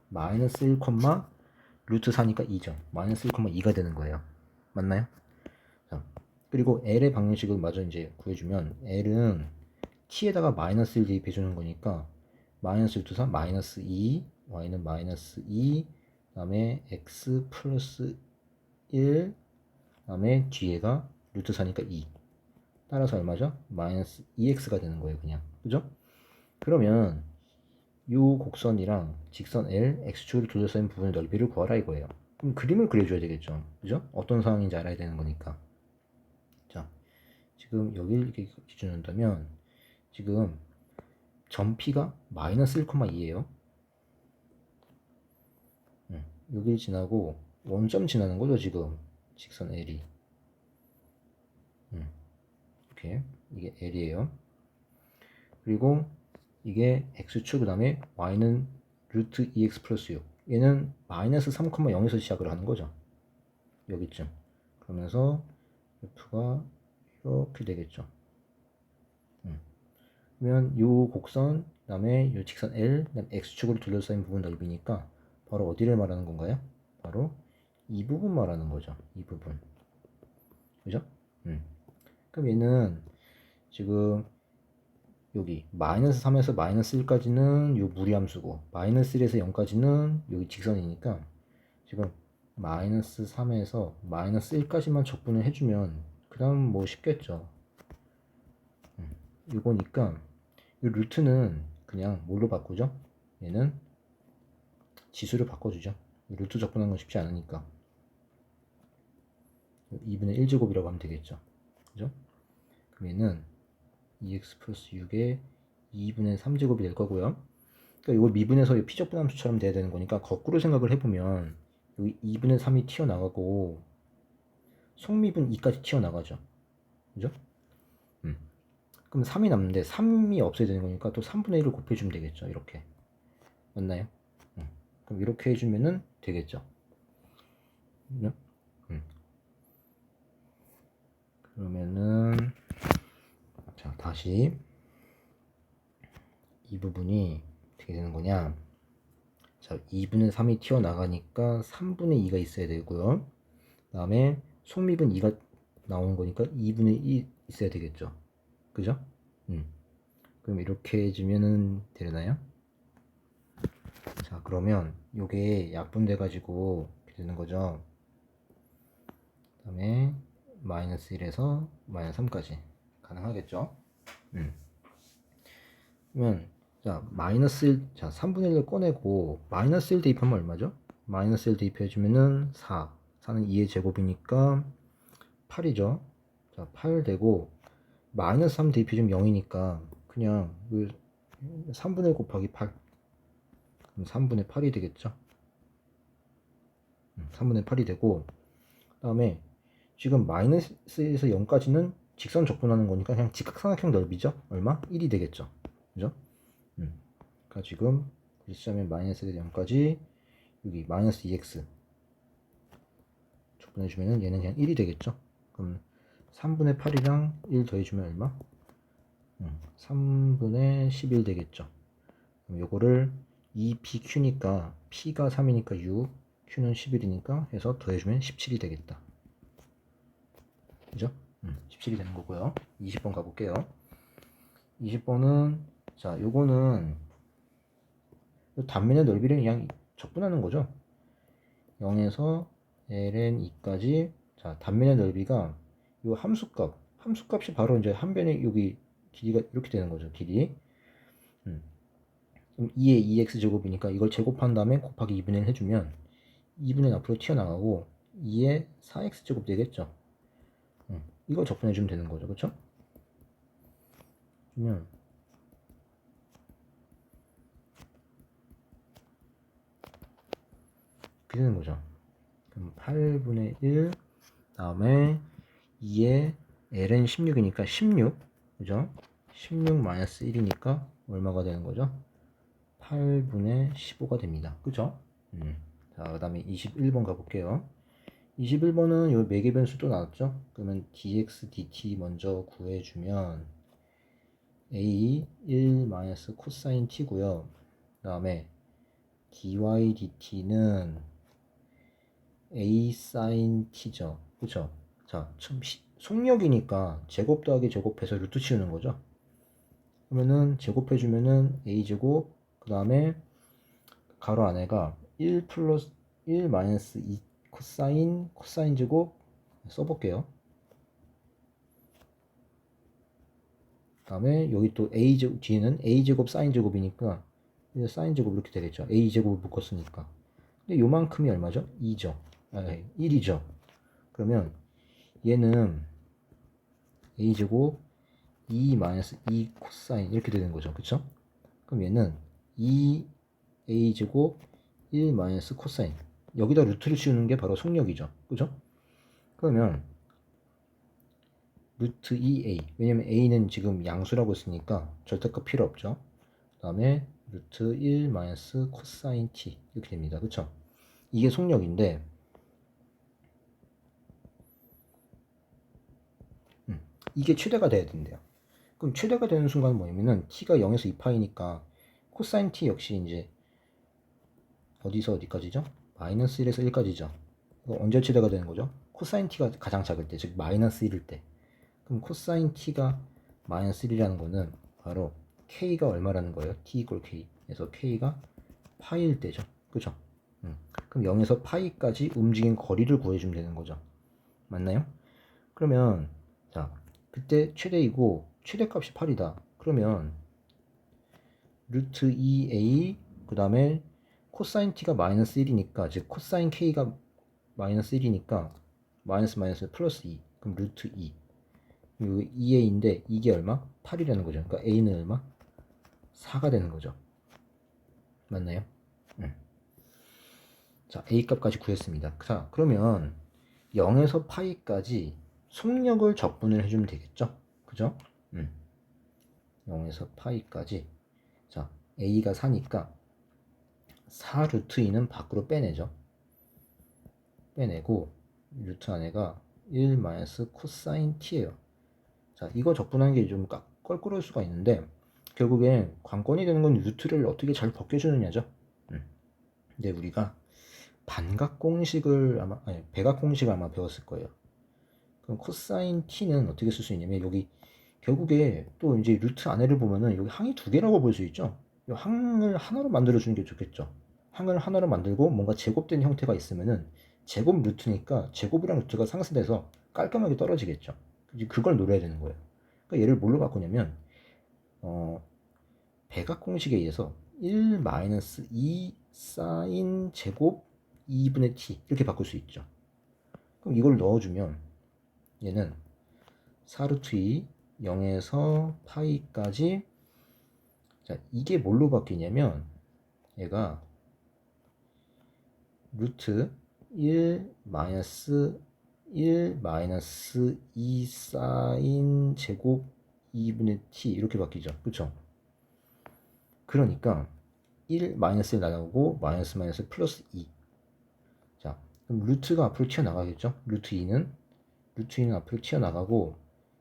마이너스 1, 루트 4니까 2죠. 마이너스 1,2가 되는 거예요. 맞나요? 자, 그리고 L의 방정식을 마저 이제 구해주면 L은 t에다가 마이너스 1 대입해주는 거니까 마이너스 루트 3 마이너스 2 y는 마이너스 2 그다음에 x 플러스 1 그다음에 뒤에가 루트 4니까 2 따라서 얼마죠? 마이너스 2x가 되는 거예요 그냥 그죠? 그러면 요 곡선이랑 직선 L, x축으로 둘러싸인 부분의 넓이를 구하라 이거예요. 그럼 그림을 그려줘야 되겠죠. 그죠? 어떤 상황인지 알아야 되는 거니까. 자, 지금 여기를 이렇게 기준으로 한다면 지금 점 P가 마이너스 1,2예요. 여길 지나고 원점 지나는 거죠 지금 직선 L이. 이렇게 이게 L이에요. 그리고 이게 x축 그 다음에 y는 루트 2x 플러스 6 얘는 마이너스 3,0에서 시작을 하는 거죠 여기쯤. 그러면서 f가 이렇게 되겠죠. 그러면 요 곡선 그 다음에 요 직선 L 그 다음 x축으로 둘러싸인 부분 넓이니까 바로 어디를 말하는 건가요? 바로 이 부분 말하는 거죠. 이 부분 그죠? 그럼 얘는 지금 여기 마이너스 3에서 마이너스 1까지는 요 무리함수고 마이너스 1에서 0까지는 여기 직선이니까 지금 마이너스 3에서 마이너스 1까지만 적분을 해주면 그 다음 뭐 쉽겠죠. 이거니까 이 루트는 그냥 뭘로 바꾸죠? 얘는 지수를 바꿔주죠. 루트 적분하는 건 쉽지 않으니까 2분의 1제곱이라고 하면 되겠죠. 그죠? 그럼 얘는 2x 플러스 6에 2분의 3제곱이 될 거고요. 그러니까 이걸 미분해서 피적분함수처럼 돼야 되는 거니까 거꾸로 생각을 해보면 여기 2분의 3이 튀어나가고 속미분 2까지 튀어나가죠. 그죠? 그럼 3이 남는데 3이 없어야 되는 거니까 또 3분의 1을 곱해주면 되겠죠. 이렇게. 맞나요? 그럼 이렇게 해주면은 되겠죠. 그죠? 그러면은 자 다시 이 부분이 어떻게 되는 거냐. 자 2분의 3이 튀어나가니까 3분의 2가 있어야 되고요. 그 다음에 속미분 2가 나오는 거니까 2분의 2 있어야 되겠죠. 그죠? 그럼 이렇게 해주면은 되나요? 자 그러면 요게 약분돼 가지고 이렇게 되는 거죠. 그 다음에 마이너스 1에서 마이너스 3까지 가능하겠죠. 그러면 자 마이너스 1, 자 3분의 1을 꺼내고 마이너스 1 대입하면 얼마죠? 마이너스 1 대입해주면은 4는 2의 제곱이니까 8이죠. 자 8 되고 마이너스 3 대입해주면 0이니까 그냥 3분의 1 곱하기 8 그럼 3분의 8이 되겠죠. 3분의 8이 되고 그 다음에 지금 마이너스에서 0까지는 직선 적분하는 거니까 그냥 직각삼각형 넓이죠. 얼마? 1이 되겠죠. 그죠? 그러니까 지금 시점에 마이너스에서 0까지 여기 마이너스 2x 적분해주면은 얘는 그냥 1이 되겠죠. 그럼 3분의 8이랑 1 더해주면 얼마? 3분의 11 되겠죠. 그럼 요거를 2pq니까 p가 3이니까 6, q는 11이니까 해서 더해주면 17이 되겠다. 그죠? 17이 되는 거고요. 20번 가볼게요. 20번은 자 요거는 단면의 넓이를 그냥 적분하는 거죠. 0에서 ln 2까지 자 단면의 넓이가 요 함수값이 바로 이제 한 변의 여기 길이가 이렇게 되는 거죠. 길이. 그럼 2의 2x 제곱이니까 이걸 제곱한 다음에 곱하기 2분의 1 해주면 2분의 1 앞으로 튀어나가고 2의 4x 제곱 되겠죠. 이거 적분해주면 되는 거죠. 그쵸? 그러면 이렇게 되는 거죠. 그럼 8분의 1 다음에 2의 ln 16이니까 16 그죠? 16 마이너스 1이니까 얼마가 되는 거죠? 8분의 15가 됩니다. 그죠? 자, 그 다음에 21번 가볼게요. 21번은 요 매개 변수 또 나왔죠? 그러면 dx, dt 먼저 구해주면 a 1 마이너스 코사인 t고요. 그 다음에 dy, dt는 a 사인 t죠. 그쵸? 자, 속력이니까 제곱 더하기 제곱해서 루트 치우는 거죠. 그러면은 제곱해주면은 a제곱 그 다음에 가로 안에가 1 플러스 1 마이너스 2 코사인 제곱 써볼게요. 그 다음에 여기 또 a제곱 뒤에는 a제곱 사인 제곱이니까 사인 제곱 이렇게 되겠죠. a제곱을 묶었으니까. 근데 요만큼이 얼마죠? 2죠. 1이죠. 그러면 얘는 a제곱 2 마이너스 2 코사인 이렇게 되는 거죠. 그쵸? 그럼 얘는 2a제곱 1 마이너스 코사인 여기다 루트를 씌우는 게 바로 속력이죠. 그죠? 그러면 루트 2a 왜냐면 a는 지금 양수라고 했으니까 절대값 필요 없죠. 그 다음에 루트 1 마이너스 코사인 t 이렇게 됩니다. 그쵸? 이게 속력인데 이게 최대가 돼야 된대요. 그럼 최대가 되는 순간은 뭐냐면은 t가 0에서 2파이니까 코사인 t 역시 이제 어디서 어디까지죠? 마이너스 1에서 1까지죠. 이거 언제 최대가 되는 거죠? 코사인 t가 가장 작을 때, 즉 마이너스 1일 때. 그럼 코사인 t가 마이너스 1이라는 거는 바로 k가 얼마라는 거예요? t 이퀄 k. 그래서 k가 파이일 때죠. 그죠? 그럼 0에서 파이까지 움직인 거리를 구해주면 되는 거죠. 맞나요? 그러면 자 그때 최대이고 최대값이 8이다. 그러면 루트 2a 그 다음에 코사인 t가 마이너스 1이니까 즉 코사인 k가 마이너스 1이니까 마이너스 플러스 2 그럼 루트 2 그리고 2a인데 이게 얼마? 8이라는 거죠. 그러니까 a는 얼마? 4가 되는 거죠. 맞나요? 자 a 값까지 구했습니다. 자 그러면 0에서 파이까지 속력을 적분을 해주면 되겠죠? 그죠? 0에서 파이까지 자 a가 4니까 4 루트 2는 밖으로 빼내죠. 빼내고 루트 안에가 1 마이너스 코사인 t예요. 자 이거 적분하는 게 좀 껄끄러울 수가 있는데 결국엔 관건이 되는 건 루트를 어떻게 잘 벗겨주느냐죠. 근데 우리가 반각 공식을 아마 배각 공식을 아마 배웠을 거예요. 그럼 코사인 t는 어떻게 쓸 수 있냐면 여기 결국에 또 이제 루트 안에를 보면은 여기 항이 두 개라고 볼 수 있죠. 이 항을 하나로 만들어 주는 게 좋겠죠. 항을 하나로 만들고 뭔가 제곱된 형태가 있으면은 제곱 루트니까 제곱이랑 루트가 상쇄돼서 깔끔하게 떨어지겠죠. 그걸 노려야 되는 거예요. 그러니까 얘를 뭘로 바꾸냐면 배각 공식에 의해서 1 마이너스 2 사인 제곱 2분의 t 이렇게 바꿀 수 있죠. 그럼 이걸 넣어주면 얘는 4루트 2 0에서 파이까지 자 이게 뭘로 바뀌냐면 얘가 루트 1 마이너스 2 사인 제곱 2분의 t 이렇게 바뀌죠. 그쵸? 그러니까 1 마이너스 1 나가고 마이너스 플러스 2 자 그럼 루트가 앞으로 튀어나가겠죠. 루트 2는 앞으로 튀어나가고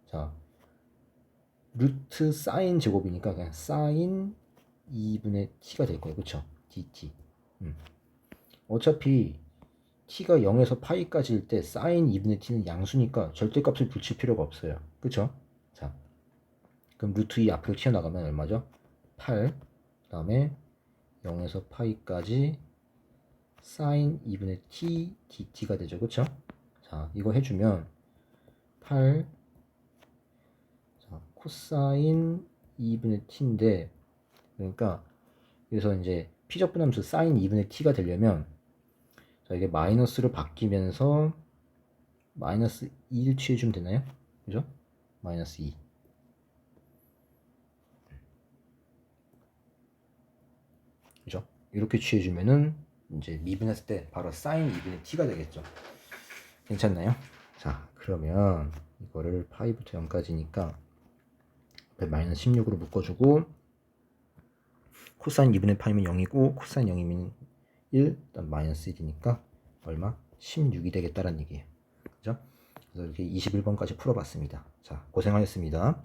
자 루트 사인 제곱이니까 그냥 사인 2분의 t가 될 거예요. 그쵸? dt 어차피 t가 0에서 파이까지일 때 사인 2분의 t는 양수니까 절대값을 붙일 필요가 없어요. 그쵸? 자 그럼 루트 2 앞으로 튀어나가면 얼마죠? 8 그 다음에 0에서 파이까지 사인 2분의 t dt가 되죠. 그쵸? 자 이거 해주면 8 자, 코사인 2분의 t인데 그러니까 여기서 이제 피적분함수 사인 2분의 t가 되려면 자 이게 마이너스로 바뀌면서 마이너스 2를 취해주면 되나요? 그죠? 마이너스 2 그죠? 이렇게 취해주면은 이제 미분했을 때 바로 사인 2분의 t가 되겠죠. 괜찮나요? 자 그러면 이거를 파이부터 0까지니까 앞에 마이너스 16으로 묶어주고 코사인 2분의 파이면 0이고 코사인 0이면 1 일단 마이너스 1이니까 얼마? 16이 되겠다라는 얘기예요. 그죠? 그래서 이렇게 21번까지 풀어봤습니다. 자 고생하셨습니다.